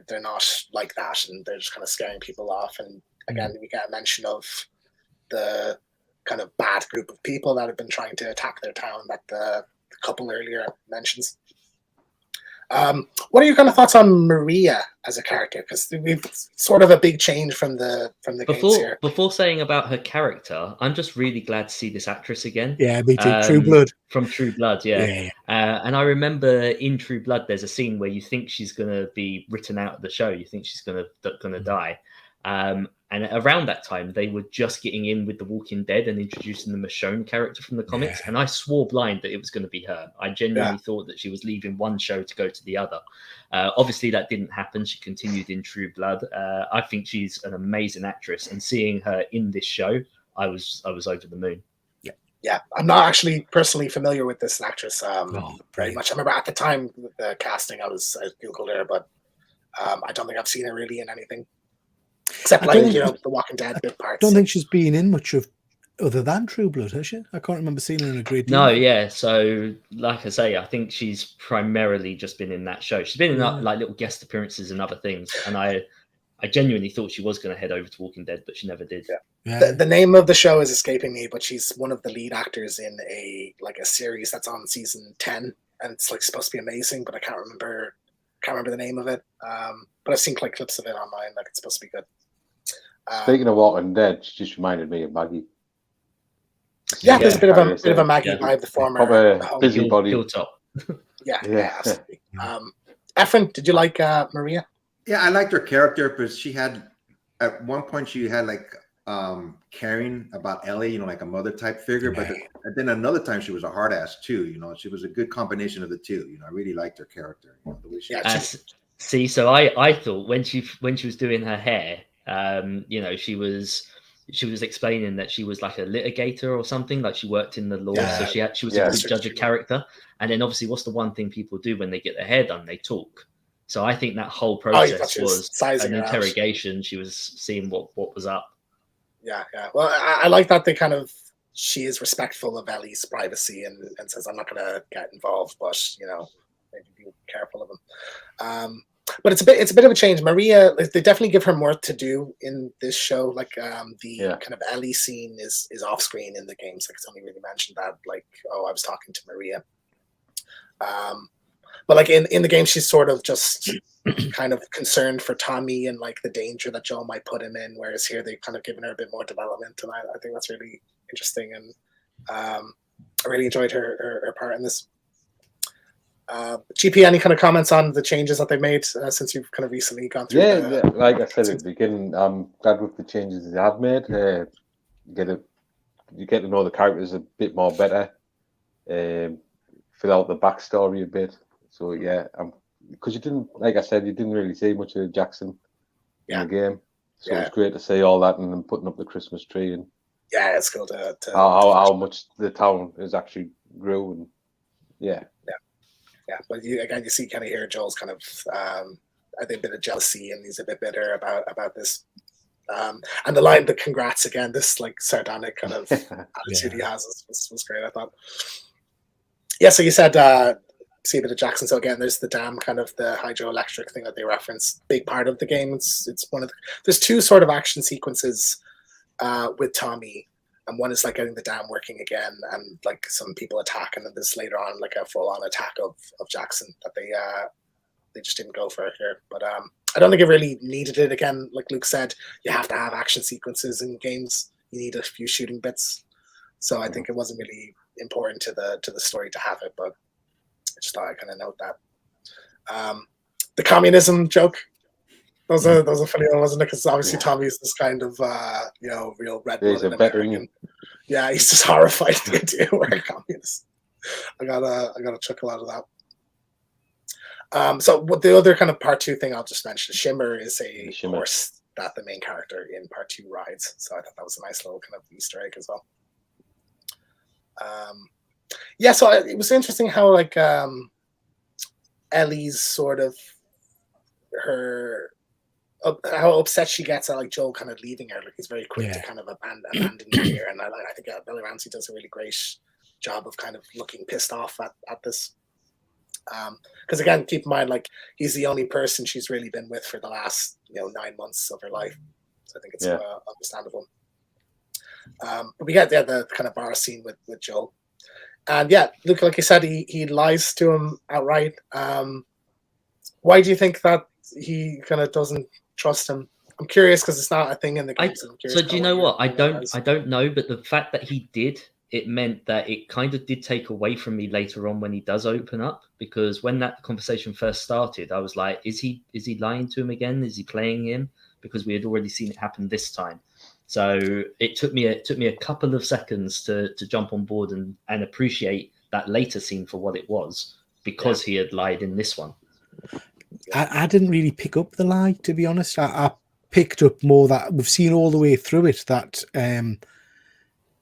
[SPEAKER 1] They're not like that, and they're just kind of scaring people off. And again, we get a mention of the kind of bad group of people that have been trying to attack their town that the couple earlier mentions. What are your kind of thoughts on Maria as a character? Because we've sort of a big change from the games here.
[SPEAKER 3] Before saying about her character, I'm just really glad to see this actress again.
[SPEAKER 2] Yeah, me too. True Blood.
[SPEAKER 3] From True Blood, yeah. And I remember in True Blood, there's a scene where you think she's going to be written out of the show. You think she's going to die. And around that time, they were just getting in with The Walking Dead and introducing the Michonne character from the comics. And I swore blind that it was going to be her. I genuinely thought that she was leaving one show to go to the other. Obviously, that didn't happen. She continued in True Blood. I think she's an amazing actress. And seeing her in this show, I was over the moon.
[SPEAKER 1] Yeah, I'm not actually personally familiar with this actress very much. I remember at the time the casting, I Googled her, but I don't think I've seen her really in anything. Except the Walking Dead bit parts.
[SPEAKER 2] I don't think she's been in much of other than True Blood, has she? I can't remember seeing her in a great deal.
[SPEAKER 3] No, yeah. So, like I say, I think she's primarily just been in that show. She's been in like little guest appearances and other things. And I genuinely thought she was going to head over to Walking Dead, but she never did.
[SPEAKER 1] Yeah. The name of the show is escaping me, but she's one of the lead actors in a series that's on season 10, and it's supposed to be amazing, but I can't remember the name of it. But I've seen clips of it online. It's supposed to be good.
[SPEAKER 4] Speaking of Walking Dead, she just reminded me of Maggie.
[SPEAKER 1] Yeah, there's a bit of a Maggie vibe. The former
[SPEAKER 4] busybody.
[SPEAKER 3] Hilltop.
[SPEAKER 1] Yeah, absolutely. Efren, did you like Maria?
[SPEAKER 5] Yeah, I liked her character, but she had at one point she had caring about Ellie, like a mother type figure, but then another time she was a hard ass too. She was a good combination of the two. I really liked her character. The way she
[SPEAKER 3] see, so I thought when she was doing her hair, she was explaining that she was like a litigator or something, like she worked in the law, so she was a good judge of character. And then obviously, what's the one thing people do when they get their hair done? They talk. So I think that whole process was an interrogation. She was seeing what was up. Yeah.
[SPEAKER 1] Well, I like that she is respectful of Ellie's privacy and says, I'm not going to get involved, but, maybe be careful of him. But it's a bit of a change. Maria, they definitely give her more to do in this show. Kind of Ellie scene is off screen in the games. It's only really mentioned that, I was talking to Maria. But in the game, she's sort of just kind of concerned for Tommy and the danger that Joel might put him in. Whereas here they've kind of given her a bit more development, and I think that's really interesting. And I really enjoyed her part in this. GP, any kind of comments on the changes that they made since you've kind of recently gone through?
[SPEAKER 4] Yeah, like I said at the beginning, I'm glad with the changes they have made. You get to know the characters a bit more better. Fill out the backstory a bit. So because you didn't, like I said, you didn't really see much of Jackson in the game. So it's great to see all that and then putting up the Christmas tree and
[SPEAKER 1] it's cool to
[SPEAKER 4] how much the town has actually grew and
[SPEAKER 1] Yeah, but you see kind of here Joel's kind of I think a bit of jealousy, and he's a bit bitter about this. And the line, the congrats again, this sardonic kind of attitude he has was great, I thought. Yeah, so you said see a bit of Jackson. So again, there's the dam, kind of the hydroelectric thing that they reference. Big part of the game. It's one of there's two sort of action sequences with Tommy. And one is getting the dam working again, and some people attack, and then there's later on a full-on attack of Jackson that they just didn't go for here. But I don't think it really needed it again. Like Luke said, you have to have action sequences in games. You need a few shooting bits, so I think it wasn't really important to the story to have it. But I just thought I'd kind of note that. The communism joke. That was a funny one, wasn't it? Because obviously Tommy's this kind of real red-blooded American. Yeah, he's just horrified at the idea we're a communist. I got a chuckle out of that. So what the other kind of part 2 thing I'll just mention, Shimmer is a horse that the main character in part 2 rides. So I thought that was a nice little kind of Easter egg as well. So it was interesting how Ellie's sort of how upset she gets at Joel kind of leaving her. He's very quick to kind of abandon her here, and I think Billy Ramsey does a really great job of kind of looking pissed off at this. Because again, keep in mind, he's the only person she's really been with for the last 9 months of her life, so I think it's understandable. But we get the kind of bar scene with Joel, and Luke, like you said, he lies to him outright. Why do you think that he kind of doesn't trust him? I'm curious because it's not a thing in the games.
[SPEAKER 3] So do you know what? I don't know, but the fact that he did, it meant that it kind of did take away from me later on when he does open up, because when that conversation first started, I was like, is he lying to him again? Is he playing him? Because we had already seen it happen this time. So it took me a couple of seconds to jump on board and appreciate that later scene for what it was, because he had lied in this one.
[SPEAKER 2] I didn't really pick up the lie, to be honest. I picked up more that we've seen all the way through it that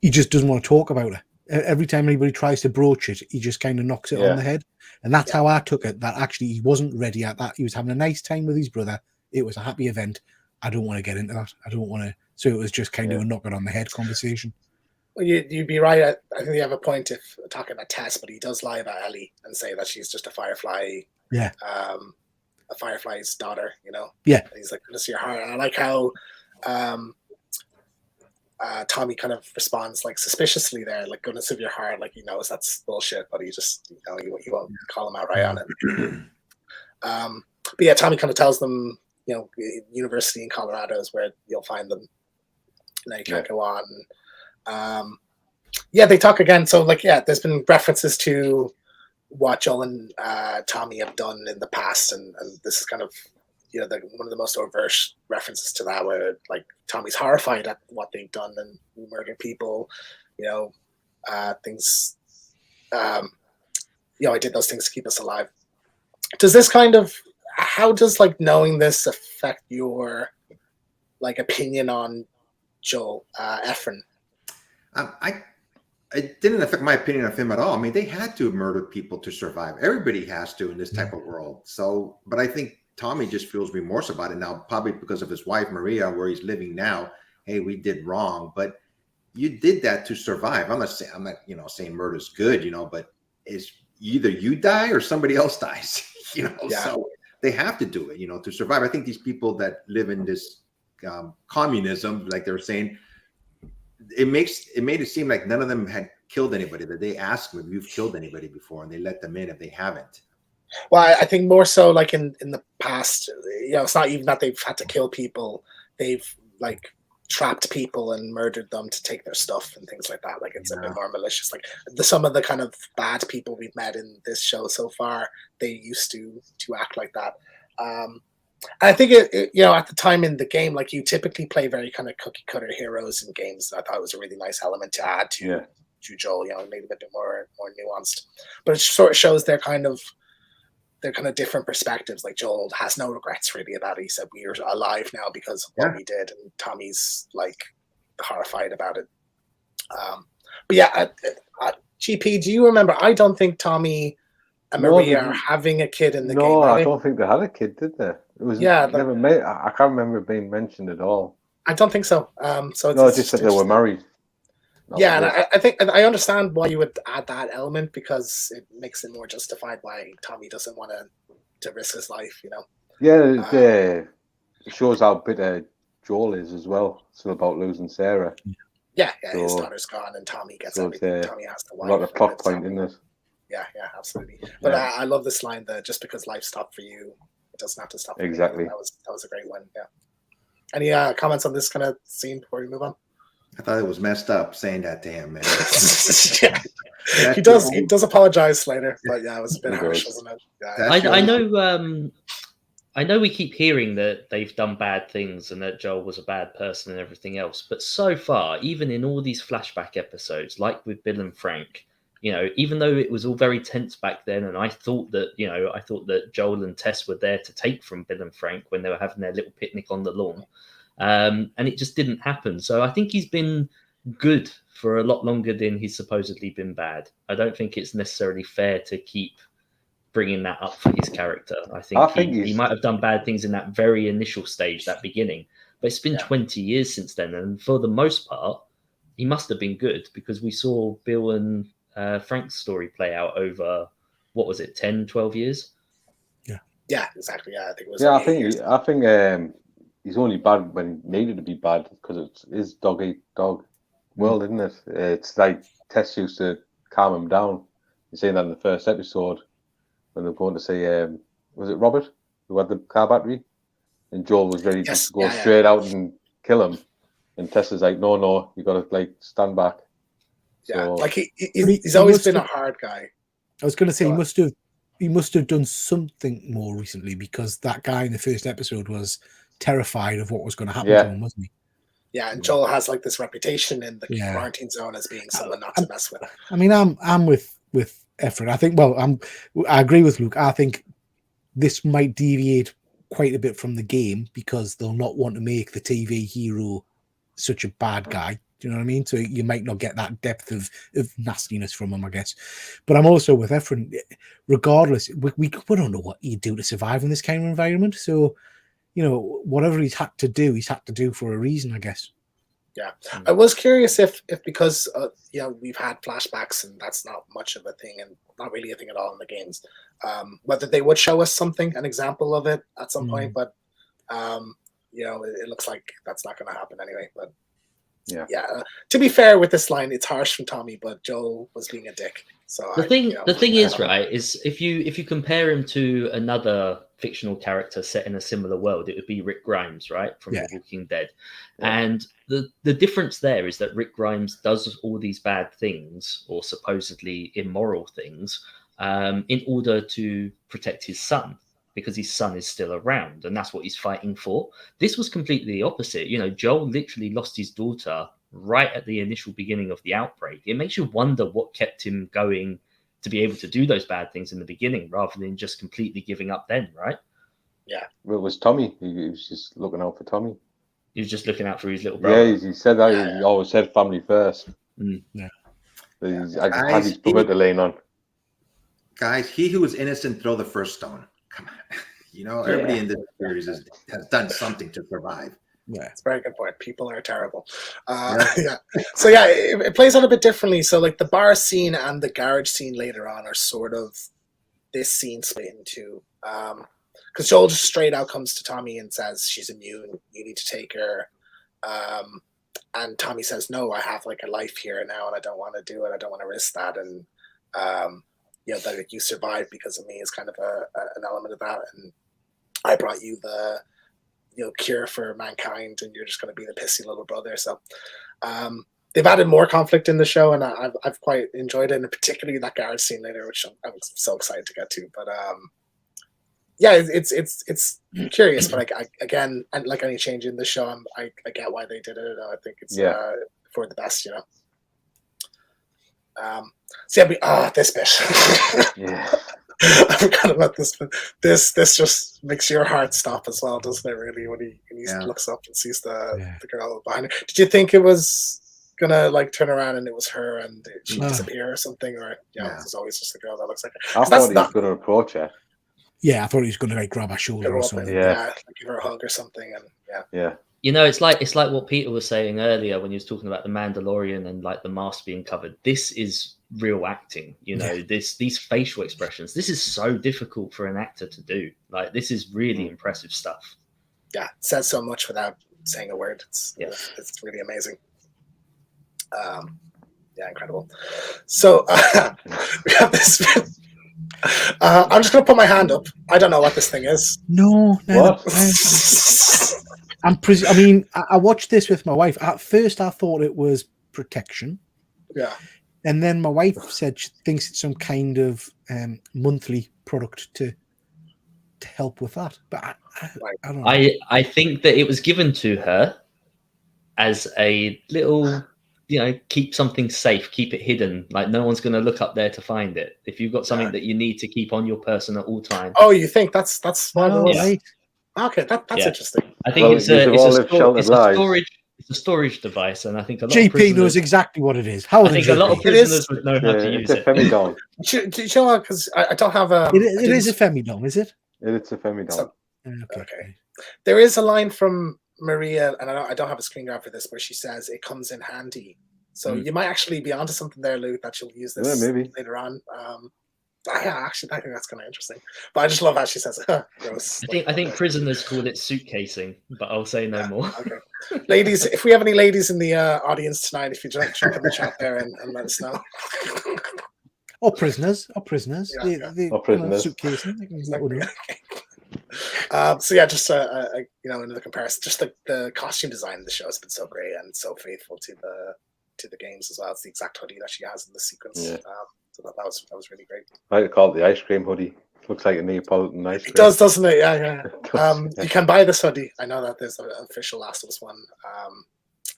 [SPEAKER 2] he just doesn't want to talk about it. Every time anybody tries to broach it, he just kind of knocks it on the head. And that's how I took it, that actually he wasn't ready at that. He was having a nice time with his brother. It was a happy event. I don't want to get into that. I don't want to. So it was just kind of a knock it on the head conversation.
[SPEAKER 1] Well, you'd be right. I think you have a point if talking about Tess, but he does lie about Ellie and say that she's just a Firefly.
[SPEAKER 2] Yeah.
[SPEAKER 1] A Firefly's daughter, you know?
[SPEAKER 2] Yeah.
[SPEAKER 1] And he's like, goodness your heart. And I like how Tommy kind of responds like suspiciously there, like goodness of your heart, like he knows that's bullshit, but he just, you know, he won't call him out right on it. But yeah, Tommy kind of tells them, you know, university in Colorado is where you'll find them. Now you can't go on. They talk again. So like, there's been references to what Joel and Tommy have done in the past, and this is kind of, you know, one of the most overt references to that, where like Tommy's horrified at what they've done and murdering people, you know, things. You know, I did those things to keep us alive. Does this kind of, how does like knowing this affect your like opinion on Joel Efron?
[SPEAKER 5] It didn't affect my opinion of him at all. I mean, they had to murder people to survive. Everybody has to in this type of world. So, but I think Tommy just feels remorse about it now, probably because of his wife, Maria, where he's living now. Hey, we did wrong, but you did that to survive. I'm not, you know, saying murder's good, you know, but it's either you die or somebody else dies, you know, so they have to do it, you know, to survive. I think these people that live in this communism, like they were saying, it made it seem like none of them had killed anybody, that they asked them if you've killed anybody before, and they let them in if they haven't.
[SPEAKER 1] Well, I think more so like in the past, you know, it's not even that they've had to kill people. They've like trapped people and murdered them to take their stuff and things like that. Like it's a bit more malicious. Like some of the kind of bad people we've met in this show so far, they used to act like that. I think it, you know, at the time in the game, like you typically play very kind of cookie cutter heroes in games. I thought it was a really nice element to add to Joel. You know, maybe a bit more nuanced, but it sort of shows their kind of different perspectives. Like Joel has no regrets really about it. He said we're alive now because of what we did, and Tommy's like horrified about it. But GP, do you remember? I don't think Tommy and Maria are having a kid in the game.
[SPEAKER 4] No, I don't think they had a kid, did they? It was never made. I can't remember it being mentioned at all.
[SPEAKER 1] I don't think so. So
[SPEAKER 4] it's just that they were married.
[SPEAKER 1] And I think I understand why you would add that element, because it makes it more justified why Tommy doesn't want to risk his life, you know.
[SPEAKER 4] Yeah, it shows how bitter Joel is as well. Still about losing Sarah.
[SPEAKER 1] Yeah, his daughter's gone and Tommy gets everything. Tommy has the wife.
[SPEAKER 4] A lot of plot point in this.
[SPEAKER 1] Yeah, absolutely. But I love this line that just because life stopped for you, it doesn't have to stop for
[SPEAKER 4] exactly.
[SPEAKER 1] You. That was a great one. Yeah. Any comments on this kind of scene before we move on?
[SPEAKER 5] I thought it was messed up saying that to him, man.
[SPEAKER 1] He does apologize later, but it was a bit harsh, wasn't it? Yeah,
[SPEAKER 3] I know we keep hearing that they've done bad things and that Joel was a bad person and everything else, but so far, even in all these flashback episodes, like with Bill and Frank, you know, even though it was all very tense back then, and I thought that Joel and Tess were there to take from Bill and Frank when they were having their little picnic on the lawn, and it just didn't happen. So I think he's been good for a lot longer than he's supposedly been bad. I don't think it's necessarily fair to keep bringing that up for his character. I think he might have done bad things in that very initial stage, that beginning, but it's been 20 years since then, and for the most part, he must have been good, because we saw Bill and Frank's story play out over, what was it, 10, 12 years?
[SPEAKER 1] Yeah, exactly. Yeah, I think it was.
[SPEAKER 4] Yeah, I think he's only bad when he needed to be bad, because it's his dog eat dog world, isn't it? It's like Tess used to calm him down. You're saying that in the first episode when they're going to say, was it Robert? who had the car battery, and Joel was ready
[SPEAKER 1] Yes,
[SPEAKER 4] to go
[SPEAKER 1] yeah.
[SPEAKER 4] straight out and kill him, and Tessa's like, no, you got to like stand back.
[SPEAKER 1] Yeah,
[SPEAKER 4] So,
[SPEAKER 1] like
[SPEAKER 2] But
[SPEAKER 1] he's
[SPEAKER 2] he
[SPEAKER 1] always
[SPEAKER 2] must
[SPEAKER 1] been a
[SPEAKER 2] have-
[SPEAKER 1] hard guy.
[SPEAKER 2] I was going to say
[SPEAKER 1] Go
[SPEAKER 2] he must have done something more recently, because that guy in the first episode was terrified of what was going to happen
[SPEAKER 4] Yeah.
[SPEAKER 2] to him, wasn't he?
[SPEAKER 1] Yeah, and Joel has like this reputation in the
[SPEAKER 2] Yeah.
[SPEAKER 1] quarantine zone as being someone not to mess with.
[SPEAKER 2] I mean, I'm with Efren. I think. Well, I agree with Luke. I think this might deviate quite a bit from the game, because they'll not want to make the TV hero such a bad guy. Do you know what I mean? So you might not get that depth of nastiness from him, I guess. But I'm also with Efren. Regardless, we don't know what he'd do to survive in this kind of environment. So, whatever he's had to do for a reason, I guess.
[SPEAKER 1] Yeah, I was curious if because we've had flashbacks and that's not much of a thing and not really a thing at all in the games, whether they would show us an example of it at some point. But it looks like that's not going to happen anyway. But yeah. To be fair with this line, it's harsh from Tommy, but Joel was being a dick. So
[SPEAKER 3] the thing is, right, is if you compare him to another fictional character set in a similar world, it would be Rick Grimes, right, from The Walking Dead. Yeah. And the difference there is that Rick Grimes does all these bad things, or supposedly immoral things, in order to protect his son, because his son is still around, and that's what he's fighting for. This was completely the opposite. Joel literally lost his daughter right at the initial beginning of the outbreak. It makes you wonder what kept him going to be able to do those bad things in the beginning, rather than just completely giving up then, right?
[SPEAKER 1] Yeah.
[SPEAKER 4] Well, it was Tommy. He was just looking out for Tommy.
[SPEAKER 3] He was just looking out for his little brother.
[SPEAKER 4] Yeah, he said that. Yeah. He always said family first.
[SPEAKER 2] Yeah.
[SPEAKER 4] I had his brother to lean on.
[SPEAKER 5] Guys, he who is innocent, throw the first stone. Come on. Everybody in this series has done something to survive.
[SPEAKER 2] Yeah,
[SPEAKER 1] it's a very good point. People are terrible. Yeah. So it plays out a bit differently. So like the bar scene and the garage scene later on are sort of this scene split in two. Because Joel just straight out comes to Tommy and says she's immune. You need to take her. And Tommy says, no, I have like a life here now, and I don't want to do it. I don't want to risk that. And that you survived because of me is kind of an element of that. And I brought you the cure for mankind, and you're just going to be the pissy little brother. So they've added more conflict in the show, and I've quite enjoyed it, and particularly that garage scene later, which I'm so excited to get to. But it's curious, but again, and like any change in the show, I get why they did it. I think it's for the best, this bit.
[SPEAKER 4] Yeah.
[SPEAKER 1] I forgot about this, but this just makes your heart stop as well, doesn't it? Really, when he looks up and sees the girl behind her. Did you think it was gonna like turn around and it was her and she disappear or something, or it's always just the girl that looks like her?
[SPEAKER 4] I thought he was going to approach her.
[SPEAKER 2] Yeah, I thought he was going to like grab her shoulder or something.
[SPEAKER 1] Like give her a hug or something, and
[SPEAKER 4] yeah.
[SPEAKER 3] It's like what Peter was saying earlier when he was talking about the Mandalorian and like the mask being covered. This is real acting, these facial expressions. This is so difficult for an actor to do. Like, this is really impressive stuff.
[SPEAKER 1] Yeah, it says so much without saying a word. It's really amazing. Incredible. So we have this. I'm just gonna put my hand up. I don't know what this thing is.
[SPEAKER 2] No. I watched this with my wife. At first, I thought it was protection.
[SPEAKER 1] Yeah.
[SPEAKER 2] And then my wife said she thinks it's some kind of monthly product to help with that. But I don't know.
[SPEAKER 3] I think that it was given to her as a little, keep something safe, keep it hidden. Like, no one's going to look up there to find it. If you've got something that you need to keep on your person at all times.
[SPEAKER 1] Oh, you think that's why it was?
[SPEAKER 2] Right.
[SPEAKER 1] Okay, that's interesting.
[SPEAKER 3] I think it's a storage device, and I think a lot of
[SPEAKER 2] GP knows exactly what it is.
[SPEAKER 3] I think a lot of prisoners would know how to use it.
[SPEAKER 4] It's a femidome.
[SPEAKER 1] Do you know what? Because I don't have a.
[SPEAKER 2] It is a femidome, is it?
[SPEAKER 4] It's a femidome.
[SPEAKER 1] Okay. There is a line from Maria, and I don't have a screen grab for this, where she says it comes in handy. So you might actually be onto something there, Luke, that you'll use this later on. Actually, I think that's kind of interesting. But I just love how she says it. Gross.
[SPEAKER 3] I think prisoners call it suitcasing, but I'll say no more.
[SPEAKER 1] Okay. Ladies, if we have any ladies in the audience tonight, if you jump in the chat there and let us know.
[SPEAKER 2] Or prisoners.
[SPEAKER 1] Yeah,
[SPEAKER 2] They
[SPEAKER 4] or prisoners.
[SPEAKER 2] Suitcasing.
[SPEAKER 1] So yeah, just in the comparison, just the costume design of the show has been so great and so faithful to the games as well. It's the exact hoodie that she has in the sequence.
[SPEAKER 4] Yeah.
[SPEAKER 1] So that was really great.
[SPEAKER 4] I like to call it the ice cream hoodie. Looks like a Neapolitan ice cream.
[SPEAKER 1] It does, doesn't it? Yeah.
[SPEAKER 4] It does, yeah.
[SPEAKER 1] You can buy this hoodie. I know that there's an official Last of Us one.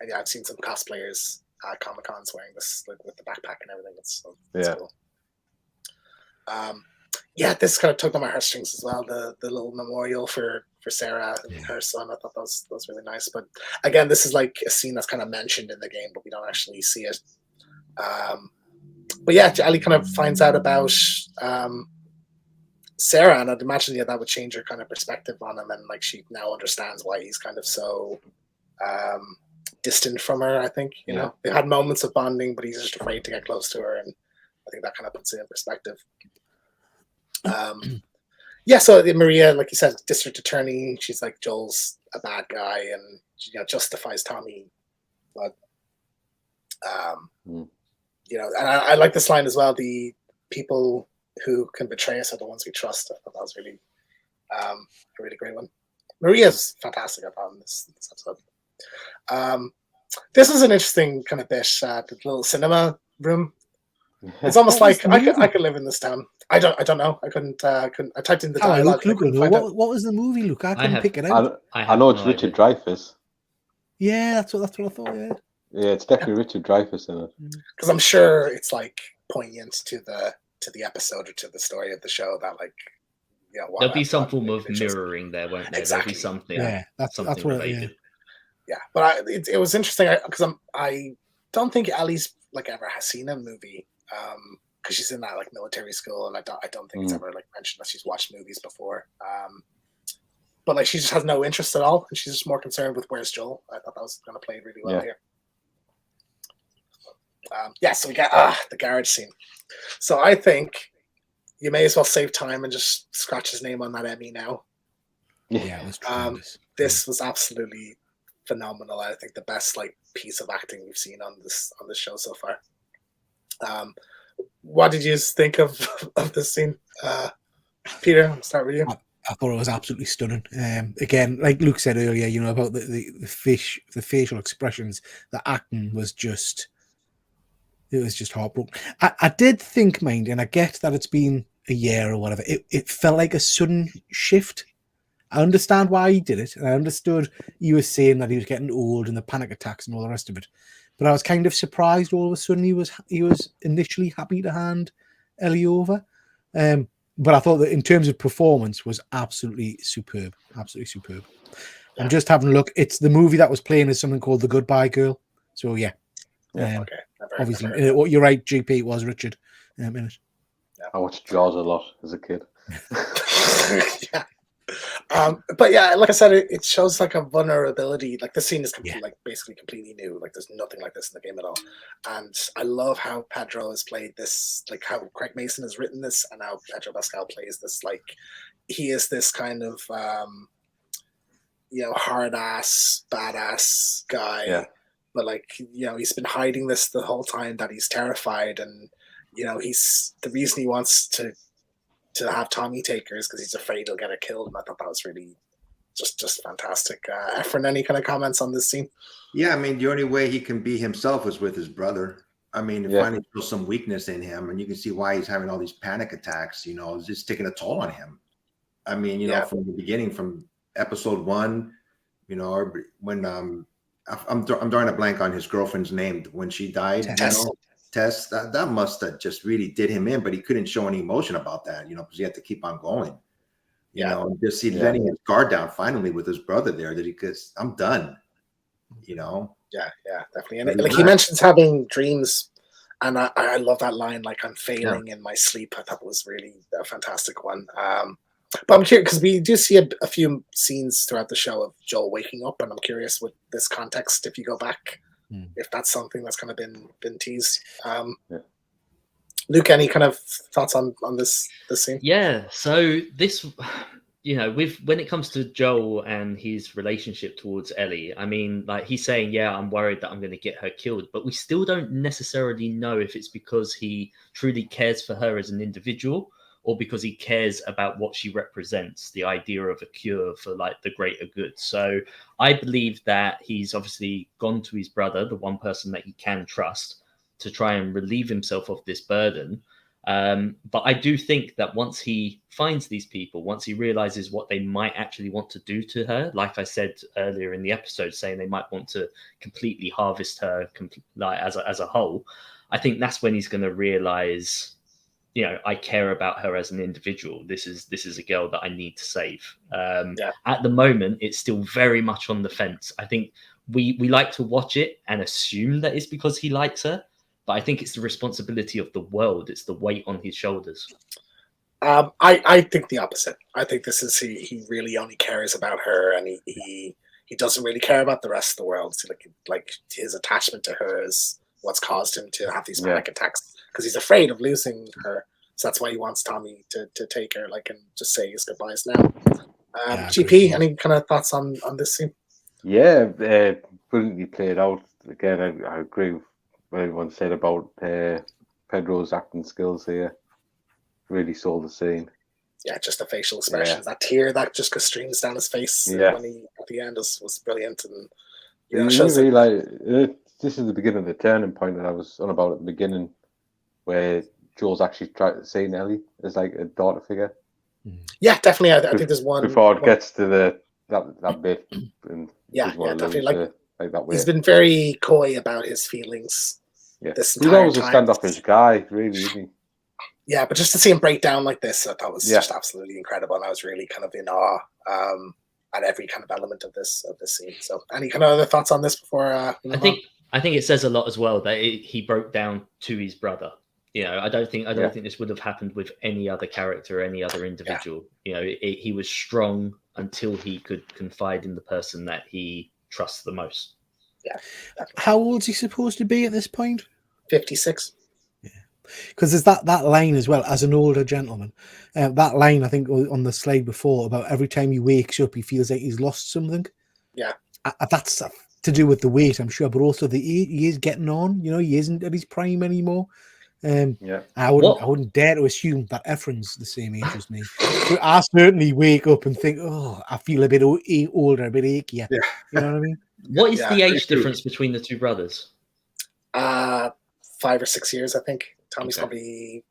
[SPEAKER 1] And yeah, I've seen some cosplayers at Comic Cons wearing this with the backpack and everything. It's cool. Yeah, this kind of tugged on my heartstrings as well. The little memorial for Sarah and her son. I thought that was really nice. But again, this is like a scene that's kind of mentioned in the game, but we don't actually see it. But yeah, Ellie kind of finds out about Sarah, and I'd imagine that would change her kind of perspective on him, and like she now understands why he's kind of so distant from her. I think you know they had moments of bonding, but he's just afraid to get close to her, and I think that kind of puts it in perspective. So Maria, like you said, district attorney. She's like Joel's a bad guy, and justifies Tommy. But and I like this line as well. The people who can betray us are the ones we trust. I thought that was really a really great one. Maria's fantastic in this episode. This is an interesting kind of bit. The little cinema room. It's almost like I could live in this town. I don't know. I couldn't. I typed in the dialogue.
[SPEAKER 2] What was the movie, Luke? I couldn't pick it out.
[SPEAKER 4] I know it's Richard Dreyfuss.
[SPEAKER 2] Yeah, that's what I thought.
[SPEAKER 4] Yeah, it's definitely Richard Dreyfuss in it.
[SPEAKER 1] Because I'm sure it's like poignant to the episode or to the story of the show that
[SPEAKER 3] there'll be some form of mirroring there, won't there?
[SPEAKER 1] Exactly.
[SPEAKER 3] There'll be something.
[SPEAKER 2] Yeah, that's what
[SPEAKER 3] related.
[SPEAKER 1] Yeah, but it was interesting because I don't think Ellie's like ever has seen a movie because she's in that like military school, and I don't think it's ever like mentioned that she's watched movies before. But like she just has no interest at all, and she's just more concerned with where's Joel. I thought that was going to play really well here. So we get the garage scene. So I think you may as well save time and just scratch his name on that Emmy now.
[SPEAKER 2] Yeah, it was tremendous.
[SPEAKER 1] This was absolutely phenomenal. I think the best like piece of acting we've seen on this show so far. What did you think of this scene, Peter? I'll start with you.
[SPEAKER 2] I thought it was absolutely stunning. Again, like Luke said earlier, about the facial expressions, the acting was just. It was just heartbroken. I did think, mind, and I get that it's been a year or whatever. It felt like a sudden shift. I understand why he did it, and I understood he was saying that he was getting old and the panic attacks and all the rest of it. But I was kind of surprised all of a sudden he was initially happy to hand Ellie over. But I thought that in terms of performance was absolutely superb. Absolutely superb. Yeah. I'm just having a look. It's the movie that was playing is something called The Goodbye Girl. So yeah.
[SPEAKER 1] Okay.
[SPEAKER 2] Obviously, you're right, GP, it was Richard in it.
[SPEAKER 4] Yeah. I watched Jaws a lot as a kid.
[SPEAKER 1] Yeah. But yeah, like I said, it shows like a vulnerability. Like the scene is basically completely new. Like there's nothing like this in the game at all. And I love how Pedro has played this, like how Craig Mason has written this, and how Pedro Pascal plays this. Like he is this kind of hard ass, badass guy. Yeah. But like he's been hiding this the whole time, that he's terrified, and he's the reason he wants to have Tommy take her is because he's afraid he'll get her killed. And I thought that was really just fantastic. Efren, any kind of comments on this scene?
[SPEAKER 5] Yeah, I mean the only way he can be himself is with his brother. I mean, it finally shows some weakness in him, and you can see why he's having all these panic attacks. It's just taking a toll on him. I mean, from the beginning, from episode 1, when I'm drawing a blank on his girlfriend's name when she died. Tess, that must have just really did him in, but he couldn't show any emotion about that, because he had to keep on going. Just letting his guard down finally with his brother there, that he goes, I'm done.
[SPEAKER 1] Yeah, definitely. And like he mentions having dreams, and I love that line, like I'm failing in my sleep. I thought it was really a fantastic one. But I'm curious because we do see a few scenes throughout the show of Joel waking up, and I'm curious with this context, if you go back, if that's something that's kind of been teased. Luke, any kind of thoughts on this scene?
[SPEAKER 3] Yeah, so this, when it comes to Joel and his relationship towards Ellie, I mean, like he's saying, I'm worried that I'm going to get her killed, but we still don't necessarily know if it's because he truly cares for her as an individual, or because he cares about what she represents, the idea of a cure for like the greater good. So I believe that he's obviously gone to his brother, the one person that he can trust, to try and relieve himself of this burden. But I do think that once he finds these people, once he realizes what they might actually want to do to her, like I said earlier in the episode, saying they might want to completely harvest her like as a whole, I think that's when he's going to realize, I care about her as an individual. This is a girl that I need to save. At the moment, it's still very much on the fence. I think we like to watch it and assume that it's because he likes her, but I think it's the responsibility of the world. It's the weight on his shoulders.
[SPEAKER 1] I think the opposite. I think this is he really only cares about her, and he doesn't really care about the rest of the world. So like his attachment to her is what's caused him to have these panic attacks, because he's afraid of losing her. So that's why he wants Tommy to take her, and just say his goodbyes now. GP, any kind of thoughts on this scene?
[SPEAKER 4] Yeah, brilliantly played out. Again, I agree with what everyone said about Pedro's acting skills here. Really sold the scene. Yeah,
[SPEAKER 1] just the facial expressions, that tear that just streams down his face when he at the end was brilliant, and
[SPEAKER 4] this is the beginning of the turning point that I was on about at the beginning, where Joel's actually seeing Ellie as like a daughter figure.
[SPEAKER 1] Yeah, definitely. I think there's one
[SPEAKER 4] before it gets to that bit. And
[SPEAKER 1] definitely.
[SPEAKER 4] Like that way.
[SPEAKER 1] He's been very coy about his feelings.
[SPEAKER 4] Yeah, he's always a standoffish guy, really, isn't he?
[SPEAKER 1] Yeah, but just to see him break down like this, I thought was just absolutely incredible, and I was really kind of in awe at every kind of element of this scene. So, any kind of other thoughts on this before?
[SPEAKER 3] I think it says a lot as well that he broke down to his brother. I don't think this would have happened with any other character, any other individual. He was strong until he could confide in the person that he trusts the most.
[SPEAKER 1] Yeah.
[SPEAKER 2] How old is he supposed to be at this point?
[SPEAKER 1] 56.
[SPEAKER 2] Because there's that line as well, as an older gentleman. That line, I think, on the slide before, about every time he wakes up, he feels like he's lost something.
[SPEAKER 1] Yeah.
[SPEAKER 2] That's to do with the weight, I'm sure, but also he is getting on. He isn't at his prime anymore. I wouldn't dare to assume that Ephraim's the same age as me. But I certainly wake up and think, I feel a bit older, a bit achy.
[SPEAKER 1] Yeah.
[SPEAKER 2] You know what I mean?
[SPEAKER 3] What is the age difference between the two brothers?
[SPEAKER 1] 5 or 6 years, I think. Tommy's probably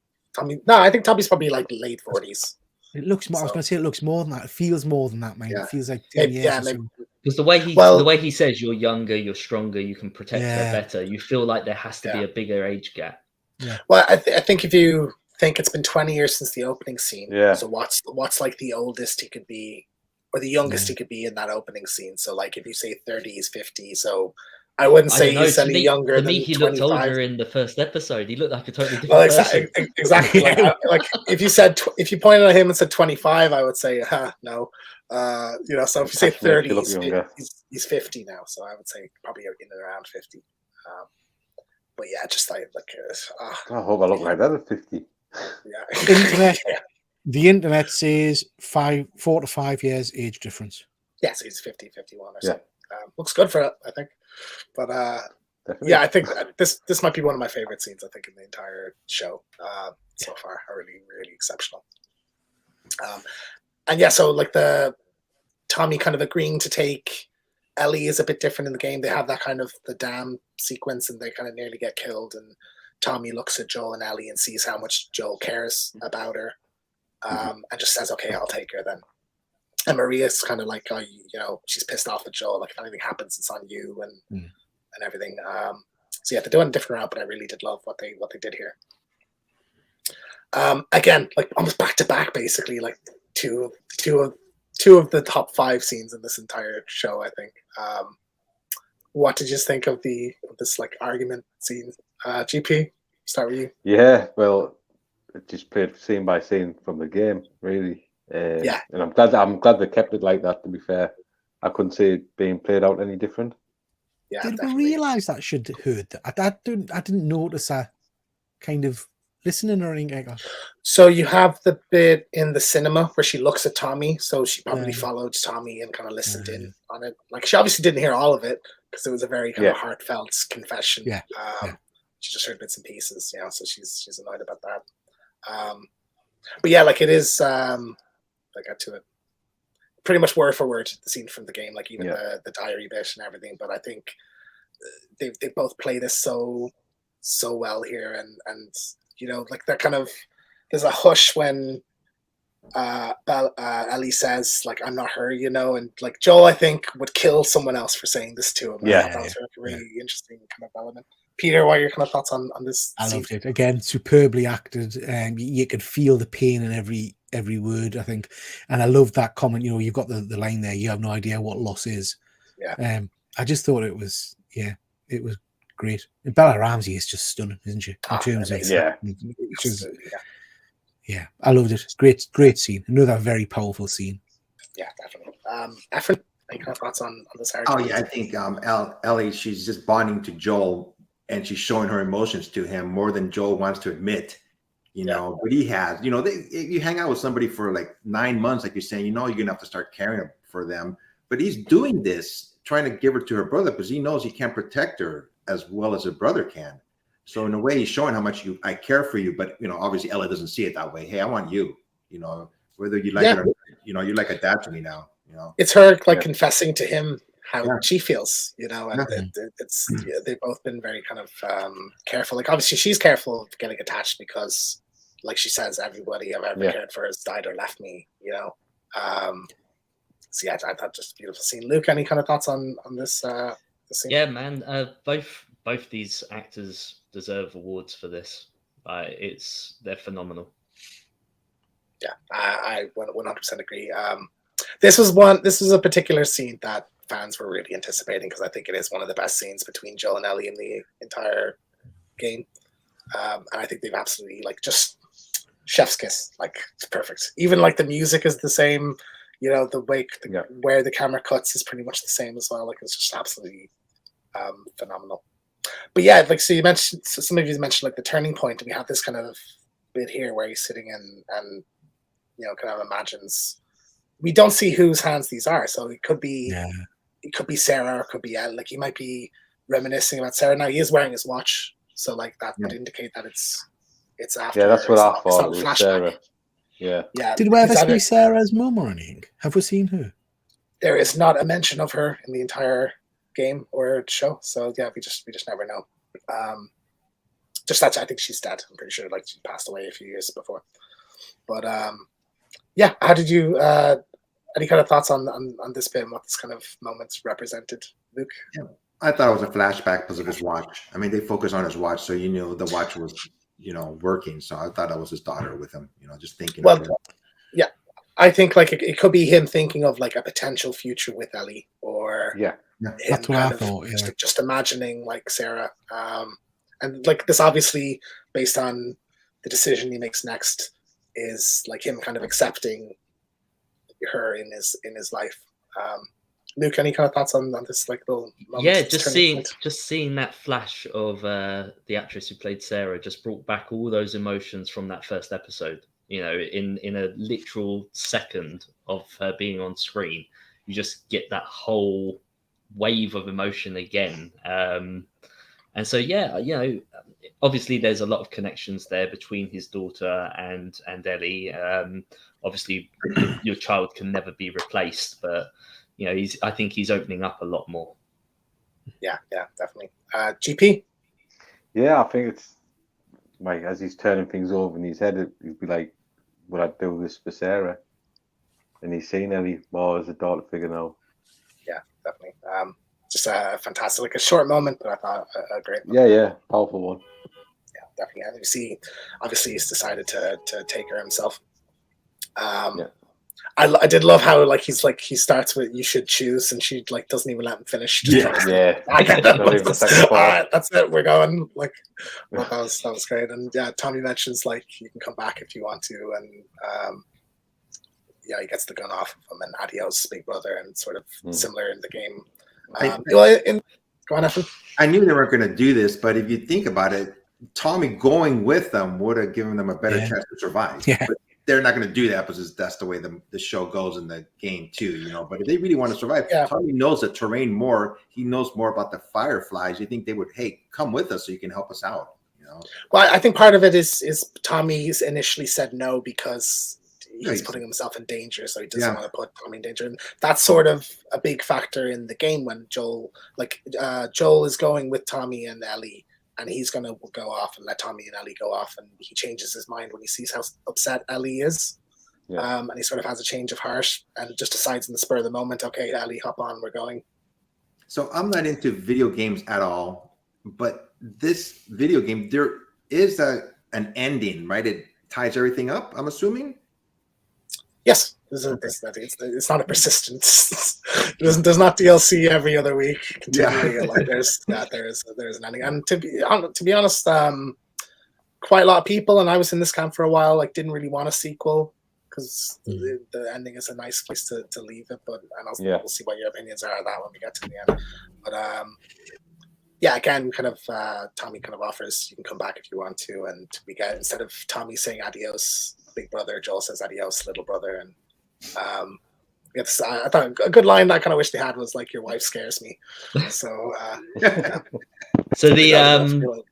[SPEAKER 1] I think Tommy's probably like late 40s.
[SPEAKER 2] It looks more. I was going to say it looks more than that. It feels more than that, man. Yeah. It feels like 10 years.
[SPEAKER 1] Yeah,
[SPEAKER 3] because the way he says, you're younger, you're stronger, you can protect her better. You feel like there has to be a bigger age gap.
[SPEAKER 2] Yeah.
[SPEAKER 1] Well, I think if you think it's been 20 years since the opening scene, so what's like the oldest he could be, or the youngest he could be in that opening scene? So like if you say 30s, 50, so I wouldn't say he's any younger than 25.
[SPEAKER 3] He looked older in the first episode. He looked like a totally different person.
[SPEAKER 1] Exactly. like if you pointed at him and said 25, I would say no. So if you say 30, he's 50 now. So I would say probably in and around 50. But yeah, just I
[SPEAKER 4] hope I look like that at 50.
[SPEAKER 1] Yeah.
[SPEAKER 2] The internet says 4 to 5 years age difference.
[SPEAKER 1] Yeah, so he's 50, 51 or something. Looks good for it, I think. But I think this might be one of my favorite scenes, I think, in the entire show so far. Really, really exceptional. So like the Tommy kind of agreeing to take Ellie is a bit different in the game. They have that kind of the dam sequence, and they kind of nearly get killed. And Tommy looks at Joel and Ellie and sees how much Joel cares about her, and just says, "Okay, I'll take her then." And Maria's kind of like, she's pissed off at Joel. Like, if anything happens, it's on you and everything. They're doing a different route, but I really did love what they did here. Again, like almost back to back, basically, like two of the top 5 scenes in this entire show, I think. What did you think of this like argument scene? GP, start with you.
[SPEAKER 4] Yeah, well, it just played scene by scene from the game, really. And I'm glad they kept it like that. To be fair, I couldn't see it being played out any different.
[SPEAKER 2] Yeah, did we realise that should hurt? I didn't notice that kind of listening or anything like that.
[SPEAKER 1] So you have the bit in the cinema where she looks at Tommy, so she probably followed Tommy and kind of listened in on it. Like, she obviously didn't hear all of it because it was a very kind of heartfelt confession.
[SPEAKER 2] Yeah.
[SPEAKER 1] She just heard bits and pieces, so she's annoyed about that. But yeah, like it is. I got to it pretty much word for word the scene from the game, like even the diary bit and everything. But I think they both play this so well here, and you know, like that kind of there's a hush when Ellie says like I'm not her, you know, and like Joel I think would kill someone else for saying this to him.
[SPEAKER 4] Yeah,
[SPEAKER 1] that was a really interesting kind of element. Peter, what are your kind of thoughts on this
[SPEAKER 2] I
[SPEAKER 1] scene?
[SPEAKER 2] loved it. Again, superbly acted. You could feel the pain in every word, I think. And I love that comment, you know, you've got the line there, you have no idea what loss is.
[SPEAKER 1] Yeah.
[SPEAKER 2] I just thought it was great. And Bella Ramsey is just stunning, isn't she? In terms of yeah, I loved it. Great scene. Another very powerful scene.
[SPEAKER 1] Yeah, definitely. Efren, any kind of thoughts on this character?
[SPEAKER 5] Oh yeah, I think Ellie, she's just bonding to Joel, and she's showing her emotions to him more than Joel wants to admit. You know, but he has. You know, you hang out with somebody for like 9 months, like you're saying. You know, you're gonna have to start caring for them. But he's doing this, trying to give her to her brother, because he knows he can't protect her as well as her brother can. So in a way, he's showing how much I care for you. But you know, obviously, Ella doesn't see it that way. Hey, I want you. You know, whether you like it or not, you know, you're like a dad to me now. You know,
[SPEAKER 1] it's her like confessing to him how she feels. You know, and it's they've both been very kind of careful. Like obviously, she's careful of getting attached because, like she says, everybody I've ever cared for has died or left me. You know, so yeah, I thought just a beautiful scene. Luke, any kind of thoughts on this? This scene?
[SPEAKER 3] Yeah, man. Both these actors deserve awards for this. They're phenomenal.
[SPEAKER 1] Yeah, I 100% agree. This was a particular scene that fans were really anticipating because I think it is one of the best scenes between Joel and Ellie in the entire game. And I think they've absolutely like just chef's kiss. Like it's perfect. Even like the music is the same. You know, the way where the camera cuts is pretty much the same as well. Like it's just absolutely phenomenal. But yeah, like so you mentioned, some of you mentioned like the turning point, and we have this kind of bit here where he's sitting and you know kind of imagines. We don't see whose hands these are, so it could be Sarah, or it could be Ed. Like he might be reminiscing about Sarah. Now he is wearing his watch, so like that would indicate that it's after.
[SPEAKER 4] Yeah, that's what I thought.
[SPEAKER 1] It
[SPEAKER 4] was Sarah. Yeah.
[SPEAKER 2] Did we ever see Sarah's mum or anything? Have we seen her?
[SPEAKER 1] There is not a mention of her in the entire game or show, so yeah, we just never know. Just that I think she's dead. I'm pretty sure like she passed away a few years before. But yeah, how did you? Any kind of thoughts on this bit and what this kind of moments represented, Luke?
[SPEAKER 5] Yeah, I thought it was a flashback because of his watch. I mean, they focus on his watch, so you knew the watch was, you know, working. So I thought that was his daughter with him. You know, just thinking.
[SPEAKER 1] Well, yeah, I think like it could be him thinking of like a potential future with Ellie, or
[SPEAKER 2] that's what I thought.
[SPEAKER 1] Just imagining like Sarah, and like this obviously based on the decision he makes next is like him kind of accepting her in his life. Luke, any kind of thoughts on this like little moment?
[SPEAKER 3] Yeah, just seeing that flash of the actress who played Sarah just brought back all those emotions from that first episode. You know, in a literal second of her being on screen, you just get that whole wave of emotion again. And so, yeah, you know, obviously there's a lot of connections there between his daughter and Ellie. Obviously, your child can never be replaced, but you know, I think he's opening up a lot more.
[SPEAKER 1] Yeah, definitely. GP?
[SPEAKER 4] Yeah, I think it's like as he's turning things over in his head, he'd be like, "Would I do this for Sarah?" And he's seen Ellie more as a daughter figure now.
[SPEAKER 1] Yeah, definitely. Just a fantastic, like a short moment, but I thought a great moment.
[SPEAKER 4] Yeah, powerful one.
[SPEAKER 1] Yeah, definitely. And you see, obviously, he's decided to take her himself. I did love how like he starts with "you should choose" and she like doesn't even let him finish. All right, that's it. We're going. Like that was great. And yeah, Tommy mentions like you can come back if you want to, and yeah, he gets the gun off of him and adios, big brother, and sort of similar in the game. Go on, Efren.
[SPEAKER 5] I knew they weren't going to do this, but if you think about it, Tommy going with them would have given them a better chance to survive.
[SPEAKER 2] Yeah.
[SPEAKER 5] But they're not going to do that because that's the way the show goes in the game too, you know. But if they really want to survive, Tommy knows the terrain more. He knows more about the fireflies. You think they would, hey, come with us so you can help us out.
[SPEAKER 1] Well, I think part of it is Tommy's initially said no because he's putting himself in danger, so he doesn't want to put Tommy in danger. And that's sort of a big factor in the game when Joel is going with Tommy and Ellie, and he's going to go off and let Tommy and Ellie go off, and he changes his mind when he sees how upset Ellie is. Yeah. And he sort of has a change of heart and just decides in the spur of the moment, okay, Ellie, hop on, we're going.
[SPEAKER 5] So I'm not into video games at all, but this video game, there is an ending, right? It ties everything up, I'm assuming?
[SPEAKER 1] Yes. It's not a persistence. There's not DLC every other week continually. Yeah. Like there's an ending. And to be honest, quite a lot of people, and I was in this camp for a while, like didn't really want a sequel because the ending is a nice place to leave it. But we'll see what your opinions are of that when we get to the end. But again, kind of Tommy kind of offers you can come back if you want to, and we get, instead of Tommy saying adios, big brother, Joel says adios, little brother, and I thought a good line that I kind of wish they had was like, your wife scares me. So
[SPEAKER 3] so the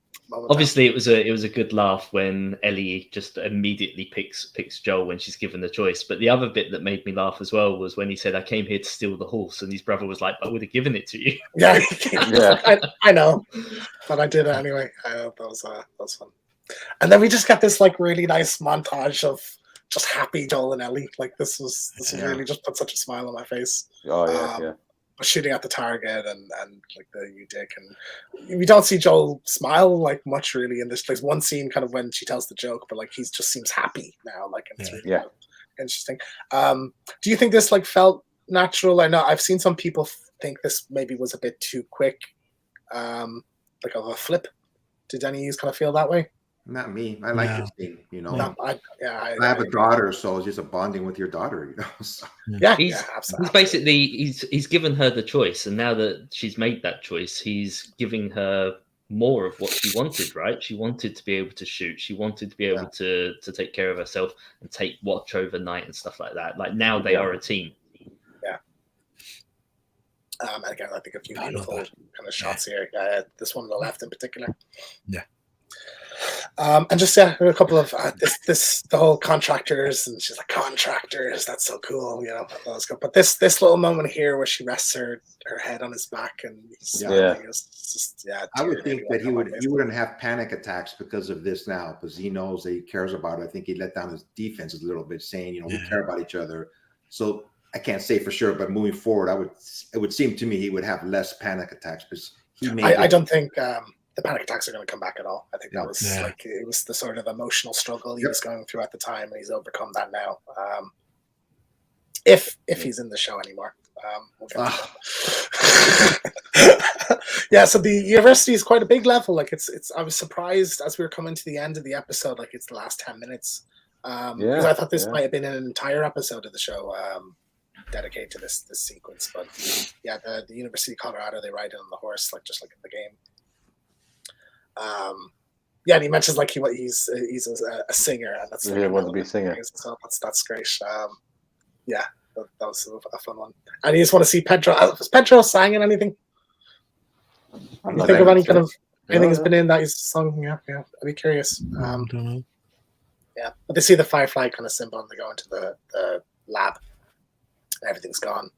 [SPEAKER 3] obviously it was a good laugh when Ellie just immediately picks Joel when she's given the choice. But the other bit that made me laugh as well was when he said, I came here to steal the horse, and his brother was like, I would have given it to you.
[SPEAKER 1] Yeah. I know, but I did it anyway. That was fun. And then we just got this like really nice montage of just happy Joel and Ellie. Like this was really just put such a smile on my face. Shooting at the target and like you dick, and we don't see Joel smile like much really in this place. One scene kind of when she tells the joke, but like he just seems happy now, like, and it's really interesting. Do you think this like felt natural? I know I've seen some people think this maybe was a bit too quick, like of a flip. Did any of you kind of feel that way?
[SPEAKER 5] Not me. I like this thing,
[SPEAKER 1] No, I
[SPEAKER 5] have a daughter, so it's just a bonding with your daughter, So.
[SPEAKER 3] He's basically he's given her the choice, and now that she's made that choice, he's giving her more of what she wanted, right? She wanted to be able to shoot, she wanted to be able to take care of herself and take watch overnight and stuff like that. Like now they are a team.
[SPEAKER 1] Yeah. Again, I think a few beautiful kind of shots here. This one on the left in particular.
[SPEAKER 2] Yeah.
[SPEAKER 1] And just a couple of the whole contractors, and she's like, contractors, that's so cool, that was good. But this little moment here where she rests her head on his back, and
[SPEAKER 5] I would think that he wouldn't have panic attacks because of this now, because he knows that he cares about it. I think he let down his defenses a little bit, saying we care about each other. So I can't say for sure, but moving forward, it would seem to me he would have less panic attacks because he made.
[SPEAKER 1] I don't think the panic attacks are going to come back at all. I think that was like it was the sort of emotional struggle he was going through at the time, and he's overcome that now. If he's in the show anymore, we'll get to that. So the university is quite a big level. Like it's. I was surprised as we were coming to the end of the episode. Like it's the last 10 minutes. Because I thought this might have been an entire episode of the show dedicated to this sequence. But the University of Colorado, they ride in on the horse, like just like in the game. And he mentions like he's a singer, and that's
[SPEAKER 4] wants to be a singer.
[SPEAKER 1] So that's great. That was a fun one. And you just want to see Pedro. Was Pedro sang in anything? You think of any kind of anything has been in that he's sung? Yeah. I'd be curious.
[SPEAKER 2] I don't know.
[SPEAKER 1] Yeah, but they see the Firefly kind of symbol, and they go into the lab, and everything's gone.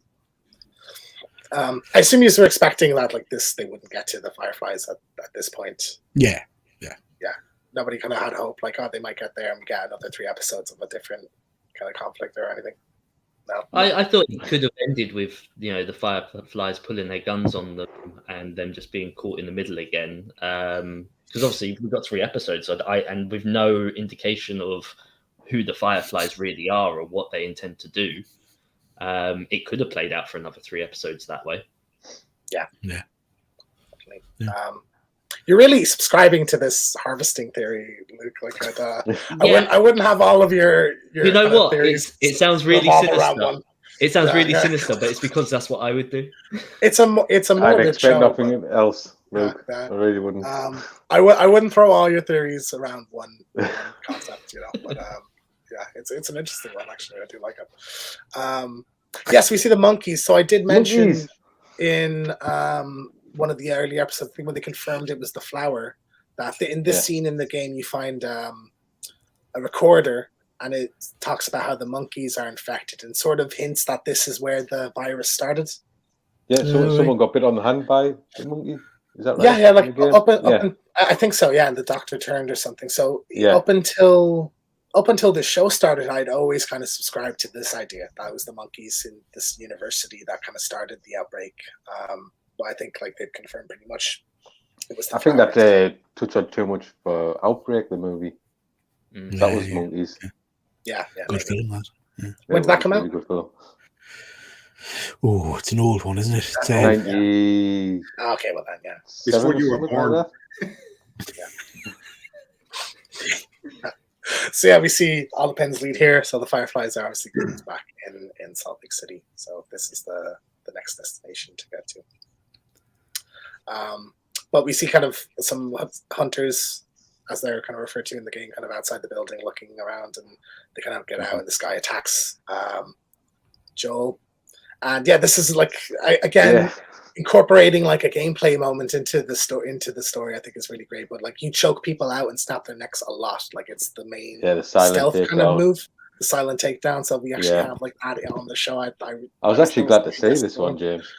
[SPEAKER 1] I assume you were expecting that like this, they wouldn't get to the Fireflies at this point.
[SPEAKER 2] Yeah.
[SPEAKER 1] Nobody kind of had hope, like, they might get there and we get another 3 episodes of a different kind of conflict or anything. No.
[SPEAKER 3] I thought it could have ended with the Fireflies pulling their guns on them and them just being caught in the middle again. Because obviously we've got 3 episodes, and with no indication of who the Fireflies really are or what they intend to do. It could have played out for another 3 episodes that way.
[SPEAKER 1] Yeah. You're really subscribing to this harvesting theory, Luke. Like, I wouldn't have all of your
[SPEAKER 3] you know what? It sounds really sinister. It sounds really sinister, but it's because that's what I would do.
[SPEAKER 1] It's a morbid show.
[SPEAKER 4] I'd expect nothing else, Luke. I really wouldn't.
[SPEAKER 1] I wouldn't throw all your theories around one concept, But it's an interesting one, actually. I do like it. Yes, we see the monkeys. So I did mention in one of the early episodes, I think when they confirmed it was the flower, That in this scene in the game, you find a recorder, and it talks about how the monkeys are infected, and sort of hints that this is where the virus started.
[SPEAKER 4] Yeah, so someone got bit on the hand by the monkey. Is that right?
[SPEAKER 1] Yeah, like I think so. Yeah, and the doctor turned or something. So up until the show started, I'd always kind of subscribed to this idea that it was the monkeys in this university that kind of started the outbreak. But I think like they've confirmed pretty much it was. I
[SPEAKER 4] think that they touched on too much for Outbreak, the movie. That was monkeys.
[SPEAKER 1] Yeah.
[SPEAKER 2] Good film, that. Yeah.
[SPEAKER 1] When did that come out?
[SPEAKER 4] Really good film.
[SPEAKER 2] Oh, it's an old one, isn't it? It's,
[SPEAKER 4] 90.
[SPEAKER 1] Okay, well then, yeah.
[SPEAKER 5] Before you were born.
[SPEAKER 1] So yeah, we see all the pins lead here. So the Fireflies are obviously back in Salt Lake City. So this is the next destination to get to. But we see kind of some hunters, as they're kind of referred to in the game, kind of outside the building looking around, and they kind of get out and this guy attacks Joel. And yeah, this is like incorporating like a gameplay moment into the story. I think is really great. But like you choke people out and snap their necks a lot. Like it's the main
[SPEAKER 4] the silent
[SPEAKER 1] stealth
[SPEAKER 4] takedown.
[SPEAKER 1] kind of move, the silent takedown. So we actually have like that on the show.
[SPEAKER 4] I was actually glad to see this one, James.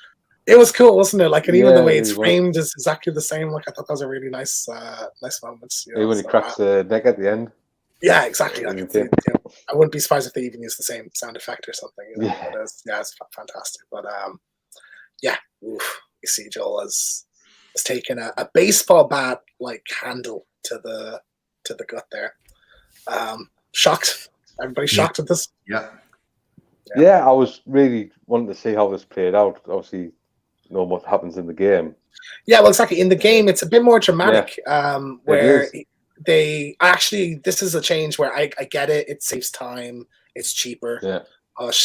[SPEAKER 1] It was cool, wasn't it? Like, and even the way it's
[SPEAKER 4] really
[SPEAKER 1] framed is exactly the same. Like I thought that was a really nice moments.
[SPEAKER 4] Even when he cracks the neck at the end.
[SPEAKER 1] Yeah, exactly. I wouldn't be surprised if they even use the same sound effect or something. But it's fantastic. But you see Joel has taken a baseball bat like handle to the gut there. Shocked. Everybody shocked at this.
[SPEAKER 4] Yeah, I was really wanting to see how this played out. Obviously, know what happens in the game.
[SPEAKER 1] Yeah, well, exactly. In the game, it's a bit more dramatic. Where this is a change where I get it. It saves time. It's cheaper.
[SPEAKER 4] Yeah.
[SPEAKER 1] But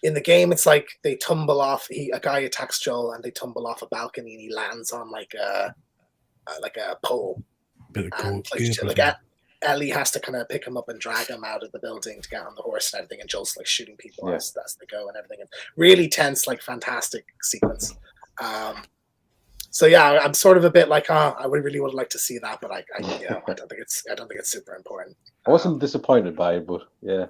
[SPEAKER 1] in the game, it's like they tumble off. A guy attacks Joel, and they tumble off a balcony, and he lands on like a pole.
[SPEAKER 2] Bit of cold.
[SPEAKER 1] Ellie has to kind of pick him up and drag him out of the building to get on the horse and everything, and Joel's like shooting people as they go and everything. And really tense, like fantastic sequence. So yeah, I'm sort of a bit like, I really would like to see that, but I don't think it's super important.
[SPEAKER 4] I wasn't disappointed by it, but yeah.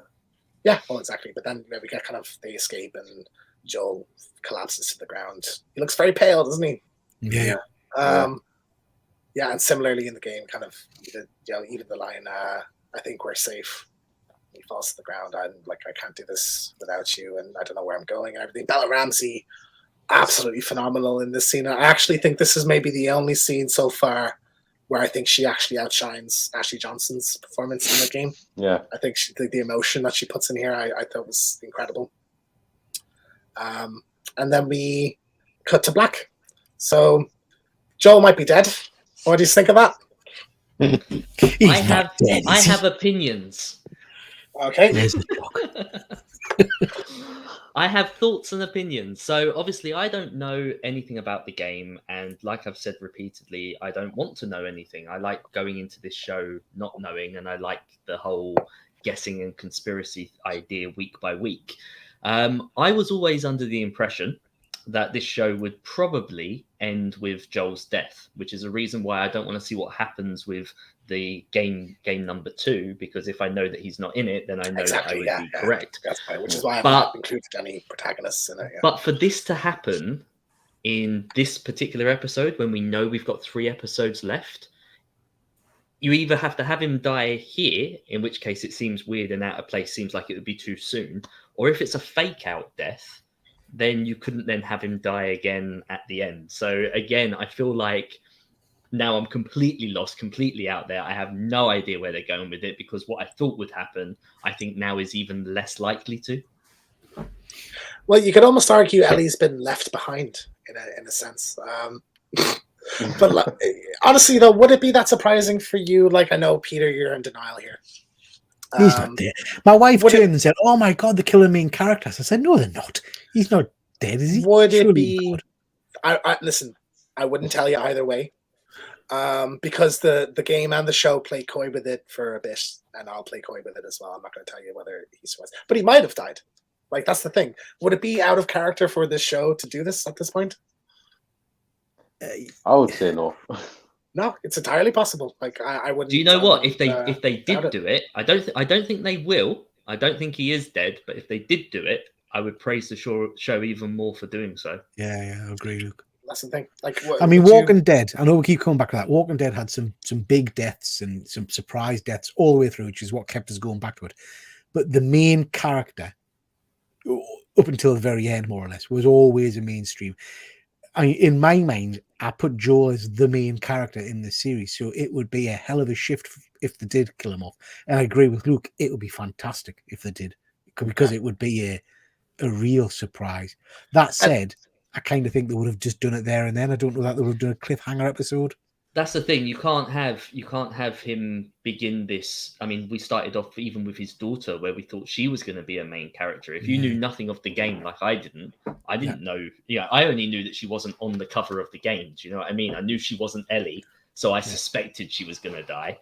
[SPEAKER 1] Yeah, well, exactly. But then we get kind of they escape and Joel collapses to the ground. He looks very pale, doesn't he?
[SPEAKER 2] Yeah.
[SPEAKER 1] Yeah, and similarly in the game, kind of, even the line, I think we're safe. He falls to the ground, and like, I can't do this without you, and I don't know where I'm going and everything. Bella Ramsey, absolutely phenomenal in this scene. I actually think this is maybe the only scene so far where I think she actually outshines Ashley Johnson's performance in the game.
[SPEAKER 4] Yeah.
[SPEAKER 1] I think the emotion that she puts in here, I thought was incredible. And then we cut to black. So Joel might be dead. What do you think of that?
[SPEAKER 3] I have opinions.
[SPEAKER 1] Okay.
[SPEAKER 3] I have thoughts and opinions. So obviously I don't know anything about the game, and like I've said repeatedly, I don't want to know anything. I like going into this show not knowing, and I like the whole guessing and conspiracy idea week by week. I was always under the impression that this show would probably end with Joel's death, which is a reason why I don't want to see what happens with the game number 2, because if I know that he's not in it, then I know that I would be correct.
[SPEAKER 1] That's right, which is why I've not included any protagonists in it. Yeah.
[SPEAKER 3] But for this to happen in this particular episode, when we know we've got 3 episodes left, you either have to have him die here, in which case it seems weird and out of place, seems like it would be too soon, or if it's a fake out death, then you couldn't then have him die again at the end. So again, I feel like now I'm completely lost, completely out there. I have no idea where they're going with it, because what I thought would happen, I think now is even less likely to.
[SPEAKER 1] Well, you could almost argue Ellie's been left behind in a sense. But honestly, though, would it be that surprising for you? Like, I know, Peter, you're in denial here.
[SPEAKER 2] He's not dead. My wife turned and said, "Oh my God, they're killing main characters." I said, "No, they're not. He's not dead, is he?"
[SPEAKER 1] Would it be? Listen, I wouldn't tell you either way, because the game and the show play coy with it for a bit, and I'll play coy with it as well. I'm not going to tell you whether he survives, but he might have died. Like, that's the thing. Would it be out of character for this show to do this at this point?
[SPEAKER 4] I would say no.
[SPEAKER 1] No, it's entirely possible. Like I wouldn't.
[SPEAKER 3] Do you know what? If
[SPEAKER 1] doubt
[SPEAKER 3] they did
[SPEAKER 1] it.
[SPEAKER 3] do it, I don't think they will. I don't think he is dead. But if they did do it, I would praise the show even more for doing so.
[SPEAKER 2] Yeah, I agree, Luke.
[SPEAKER 1] That's the thing. Like,
[SPEAKER 2] I mean, Walking Dead. I know we keep coming back to that. Walking Dead had some big deaths and some surprise deaths all the way through, which is what kept us going back to it. But the main character, up until the very end, more or less, was always a mainstream. I mean, in my mind, I put Joel as the main character in this series, so it would be a hell of a shift if they did kill him off. And I agree with Luke; it would be fantastic if they did, because it would be a real surprise. That said, I kind of think they would have just done it there and then. I don't know that they would have done a cliffhanger episode.
[SPEAKER 3] That's the thing. You can't have him begin this. I mean, we started off even with his daughter, where we thought she was going to be a main character. If you knew nothing of the game, like I didn't know. Yeah, I only knew that she wasn't on the cover of the game. Do you know what I mean? I knew she wasn't Ellie, so I suspected she was going to die.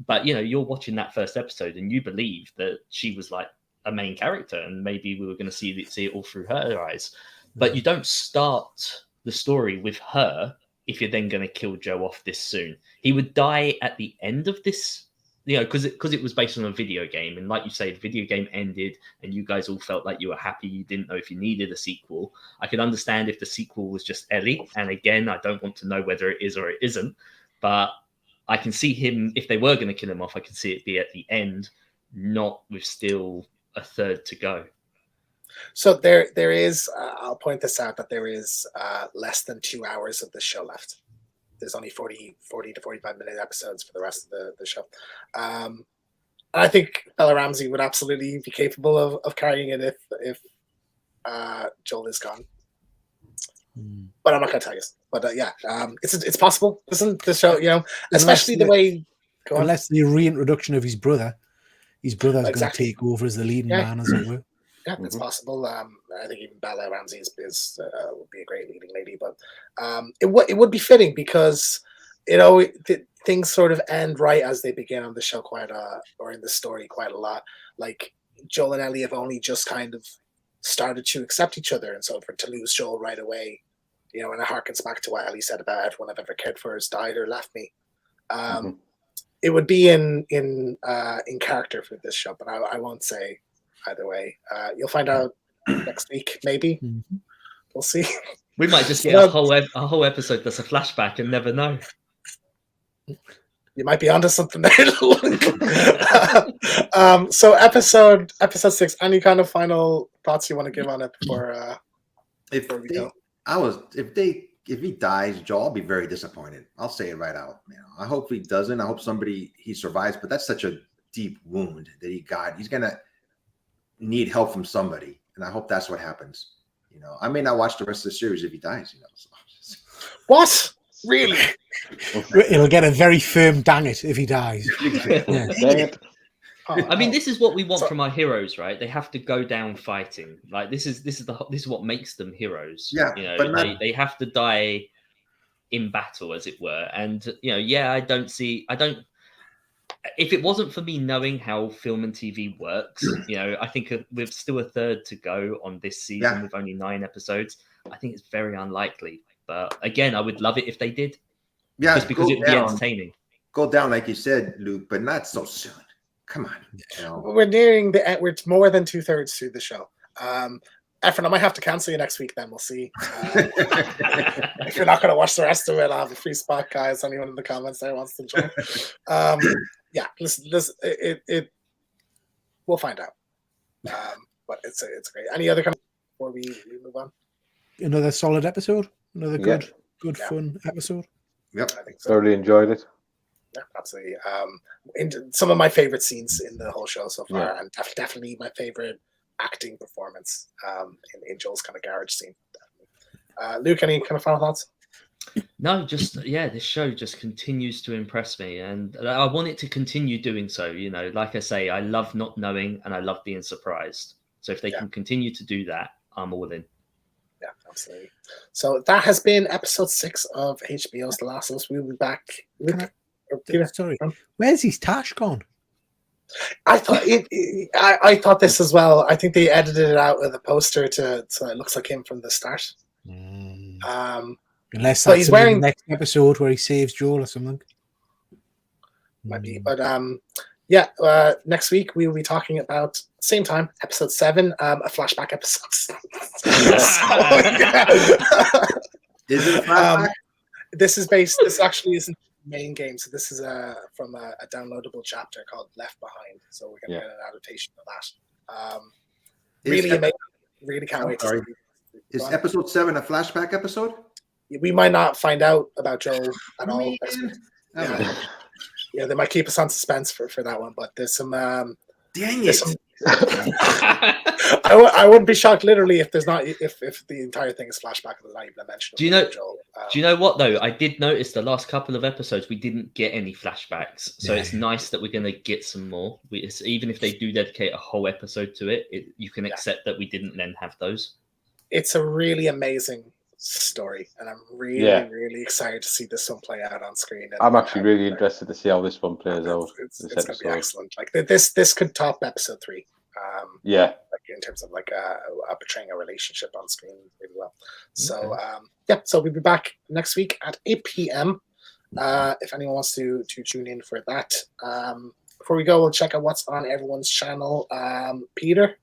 [SPEAKER 3] But you're watching that first episode and you believe that she was like a main character, and maybe we were going to see it all through her eyes. But you don't start the story with her if you're then going to kill Joe off this soon. He would die at the end of this, because it was based on a video game. And like you say, the video game ended and you guys all felt like you were happy. You didn't know if you needed a sequel. I could understand if the sequel was just Ellie. And again, I don't want to know whether it is or it isn't. But I can see him, if they were going to kill him off, I can see it be at the end, not with still a third to go.
[SPEAKER 1] So there is. I'll point this out, that there is less than 2 hours of the show left. There's only 40 to 45-minute episodes for the rest of the show. I think Bella Ramsey would absolutely be capable of carrying it if Joel is gone. But I'm not going to tell you. But it's possible, isn't the show? Especially the way.
[SPEAKER 2] Unless the reintroduction of his brother. His brother's going to take over as the leading man, as it were.
[SPEAKER 1] Yeah, it's possible. I think even Bella Ramsey would be a great leading lady, but it would be fitting because things sort of end right as they begin on the show or in the story quite a lot. Like Joel and Ellie have only just kind of started to accept each other, and so to lose Joel right away, and it harkens back to what Ellie said about everyone I've ever cared for has died or left me. It would be in character for this show, but I won't say. Either way, you'll find out next week, maybe. We'll see. We might just get a whole episode that's a flashback and never know. You might be onto something there. So episode 6. Any kind of final thoughts you want to give on it before we go?
[SPEAKER 5] If he dies, Joel, I'll be very disappointed. I'll say it right out. I hope he doesn't. I hope he survives. But that's such a deep wound that he got. He's gonna need help from somebody, and I hope that's what happens. I may not watch the rest of the series if he dies. So.
[SPEAKER 1] What? Really?
[SPEAKER 2] He'll get a very firm dang it if he dies.
[SPEAKER 3] Dang it. I mean, this is what we want from our heroes, right? They have to go down fighting. Like this is what makes them heroes.
[SPEAKER 5] Yeah,
[SPEAKER 3] they have to die in battle, as it were. And I don't. If it wasn't for me knowing how film and TV works, I think with still a third to go on this season with only 9 episodes, I think it's very unlikely. But again, I would love it if they did.
[SPEAKER 5] Yeah,
[SPEAKER 3] just because it would be entertaining.
[SPEAKER 5] Go down, like you said, Luke, but not so soon. Come on.
[SPEAKER 1] We're nearing the end. We're more than 2/3 through the show. Efren, I might have to cancel you next week. Then we'll see. If you're not going to watch the rest of it, I'll have a free spot, guys. Anyone in the comments there wants to join? We'll find out. But it's great. Any other comments before we move on?
[SPEAKER 2] Another solid episode. Another good fun episode.
[SPEAKER 5] Yep,
[SPEAKER 1] I think so.
[SPEAKER 4] Thoroughly enjoyed it.
[SPEAKER 1] Yeah, absolutely. Some of my favorite scenes in the whole show so far, and definitely my favorite acting performance in Joel's kind of garage scene. Luke, any kind of final thoughts?
[SPEAKER 3] No, just this show just continues to impress me, and I want it to continue doing so. Like I say, I love not knowing, and I love being surprised. So if they can continue to do that, I'm all in.
[SPEAKER 1] Yeah, absolutely. So that has been episode 6 of HBO's The Last of Us. We'll be back.
[SPEAKER 2] Sorry, where's his tash gone?
[SPEAKER 1] I thought I thought this as well. I think they edited it out with a poster so it looks like him from the start.
[SPEAKER 2] Unless
[SPEAKER 1] But
[SPEAKER 2] that's
[SPEAKER 1] he's
[SPEAKER 2] in the
[SPEAKER 1] wearing-
[SPEAKER 2] next episode where he saves Joel or something.
[SPEAKER 1] Might be, but next week we will be talking about same time, episode 7, a flashback episode.
[SPEAKER 5] Is it a flashback?
[SPEAKER 1] This actually isn't the main game, so this is from a downloadable chapter called Left Behind. So we're going to get an adaptation of that. Really amazing. Really can't wait to see.
[SPEAKER 5] Is episode 7 a flashback episode?
[SPEAKER 1] We might not find out about Joel at all.
[SPEAKER 5] Man.
[SPEAKER 1] Yeah, they might keep us on suspense for that one, but there's some.
[SPEAKER 5] Dang
[SPEAKER 1] there's
[SPEAKER 5] it!
[SPEAKER 1] some I wouldn't be shocked literally if there's not if the entire thing is flashback and there's not even a mention.
[SPEAKER 3] Do you know?
[SPEAKER 1] Joel.
[SPEAKER 3] Do you know what though? I did notice the last couple of episodes we didn't get any flashbacks, so it's nice that we're going to get some more. Even if they do dedicate a whole episode to it, you can accept that we didn't then have those. It's
[SPEAKER 1] a really amazing story, and I'm really excited to see this one play out on screen. And,
[SPEAKER 4] I'm actually really interested to see how this one plays out.
[SPEAKER 1] It's going to be excellent. Like this could top episode 3. Like in terms of like portraying a relationship on screen really well. So so we'll be back next week at 8 p.m. If anyone wants to tune in for that. Before we go, we'll check out what's on everyone's channel. Peter,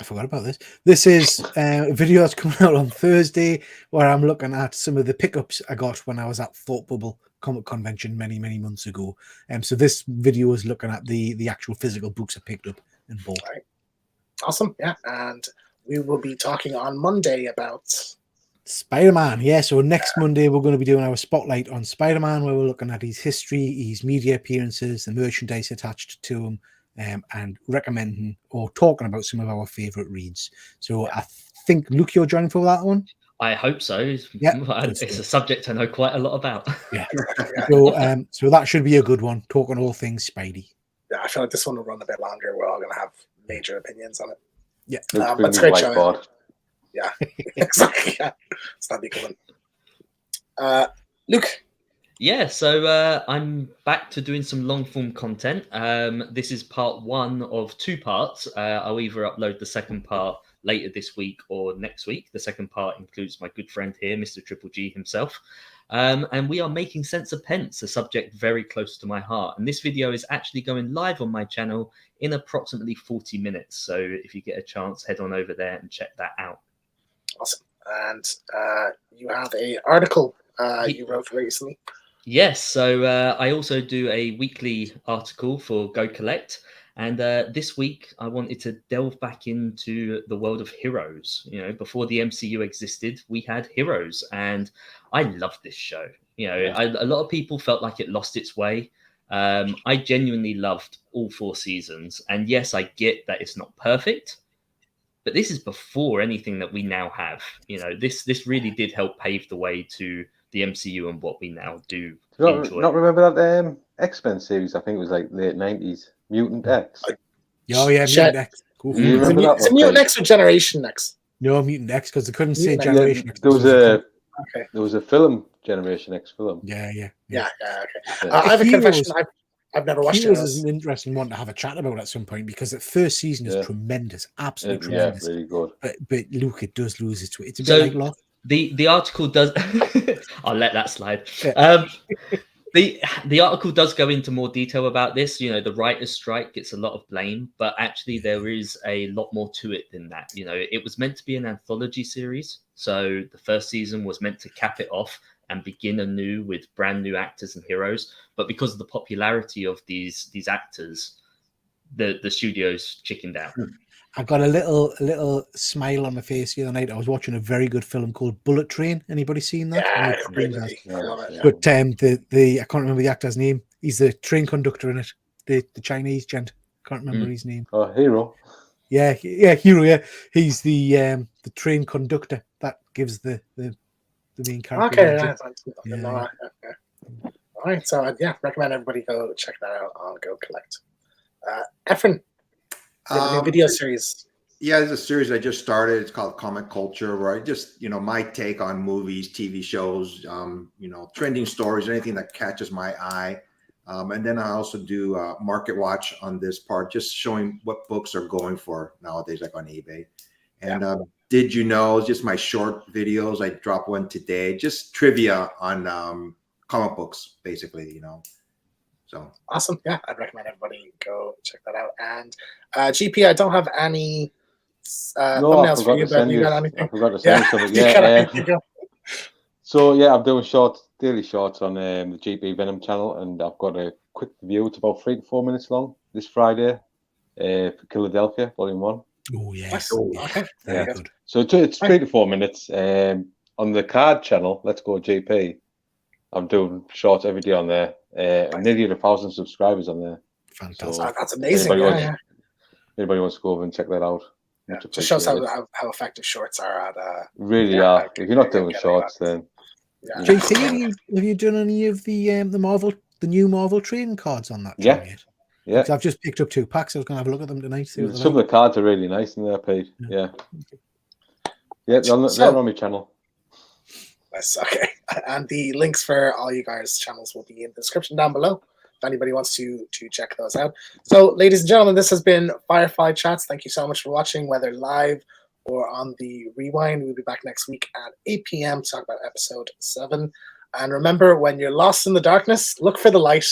[SPEAKER 2] I forgot about this. This is a video that's coming out on Thursday where I'm looking at some of the pickups I got when I was at Thought Bubble Comic Convention many months ago. So this video is looking at the actual physical books I picked up and bought.
[SPEAKER 1] Right. Awesome, yeah. And we will be talking on Monday about
[SPEAKER 2] Spider-Man. Yeah, so next Monday we're going to be doing our spotlight on Spider-Man, where we're looking at his history, his media appearances, the merchandise attached to him, and recommending or talking about some of our favorite reads. So I think, Luke, you're joining for that one?
[SPEAKER 3] I hope so.
[SPEAKER 2] Yeah,
[SPEAKER 3] it's a subject I know quite a lot about.
[SPEAKER 2] Yeah. So that should be a good one, talking all things Spidey.
[SPEAKER 1] Yeah, I feel like this one will run a bit longer. We're all going to have major opinions on it.
[SPEAKER 2] Yeah.
[SPEAKER 1] But it's a great show. Yeah, exactly. Yeah. It's not a good one. Luke?
[SPEAKER 3] Yeah, so I'm back to doing some long form content. This is part 1 of 2 parts. I'll either upload the second part later this week or next week. The second part includes my good friend here, Mr. Triple G himself. And we are making sense of pence, a subject very close to my heart. And this video is actually going live on my channel in approximately 40 minutes. So if you get a chance, head on over there and check that out.
[SPEAKER 1] Awesome. And you have an article you wrote recently.
[SPEAKER 3] Yes, so I also do a weekly article for Go Collect, and this week I wanted to delve back into the world of heroes. You know, before the MCU existed, we had heroes, and I loved this show. You know, a lot of people felt like it lost its way. I genuinely loved all 4 seasons, and yes, I get that it's not perfect, but this is before anything that we now have. You know, this really did help pave the way to the MCU and what we now do.
[SPEAKER 4] Not remember that X-Men series? I think it was like late 90s. Mutant X.
[SPEAKER 2] Oh yeah, Mutant X. Cool.
[SPEAKER 4] You remember that
[SPEAKER 1] Is it Mutant X or Generation X?
[SPEAKER 2] No, Mutant X, because they couldn't say Generation X.
[SPEAKER 4] There was a film, Generation X film.
[SPEAKER 1] Yeah. Okay. I have a confession. I've never watched it.
[SPEAKER 2] Heroes is an interesting one to have a chat about at some point, because the first season is tremendous, absolutely tremendous.
[SPEAKER 4] Yeah, really good.
[SPEAKER 2] But Luke, it does lose its way. It's a bit like Lost.
[SPEAKER 3] The article does. I'll let that slide. Yeah. The article does go into more detail about this. You know, the writer's strike gets a lot of blame, but actually there is a lot more to it than that. You know, it was meant to be an anthology series, so the first season was meant to cap it off and begin anew with brand new actors and heroes. But because of the popularity of these actors, the studios chickened out.
[SPEAKER 2] I got a little smile on my face the other night. I was watching a very good film called Bullet Train. Anybody seen that?
[SPEAKER 1] Yeah,
[SPEAKER 2] but the I can't remember the actor's name. He's the train conductor in it. The Chinese gent. Can't remember his name.
[SPEAKER 4] Oh, Hero.
[SPEAKER 2] Yeah, Hero. Yeah, he's the train conductor that gives the main character.
[SPEAKER 1] Okay. All right. So recommend everybody go check that out on Go Collect. Efren. The video series.
[SPEAKER 5] Yeah, there's a series I just started. It's called Comic Culture, where I just, my take on movies, TV shows, trending stories, anything that catches my eye. And then I also do Market Watch on this part, just showing what books are going for nowadays, like on eBay. And Did you know? Just my short videos. I dropped one today. Just trivia on comic books, basically. You know. So
[SPEAKER 1] awesome. Yeah, I'd recommend everybody go check that out. And GP, I don't have any thumbnails for you, but you got anything?
[SPEAKER 4] I forgot to send you something. Yeah. So yeah, I'm doing daily shorts on the GP Venom channel, and I've got a quick review. It's about 3 to 4 minutes long this Friday for Philadelphia Volume 1.
[SPEAKER 2] Oh yes,
[SPEAKER 1] okay, very good.
[SPEAKER 4] So it's 3 to 4 minutes. On the card channel, Let's Go GP, I'm doing shorts every day on there. Nearly 1,000 subscribers on there.
[SPEAKER 2] Fantastic.
[SPEAKER 1] So that's amazing.
[SPEAKER 4] Anybody wants to go over and check that out?
[SPEAKER 1] Yeah, just shows how effective shorts are at.
[SPEAKER 4] Really are. If you're not doing shorts, then.
[SPEAKER 2] Yeah. JC, have you done any of the new Marvel trading cards on that?
[SPEAKER 4] Yeah.
[SPEAKER 2] Yet?
[SPEAKER 4] Yeah.
[SPEAKER 2] I've just picked up 2 packs. I was going to have a look at them tonight.
[SPEAKER 4] Some of the cards are really nice in there, Pete. Yeah. Yeah, they're on my channel.
[SPEAKER 1] That's okay. And the links for all you guys' channels will be in the description down below if anybody wants to check those out. So, ladies and gentlemen, this has been Firefly Chats. Thank you so much for watching, whether live or on the rewind. We'll be back next week at 8 p.m. to talk about episode 7. And remember, when you're lost in the darkness, look for the light,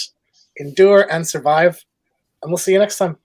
[SPEAKER 1] endure and survive. And we'll see you next time.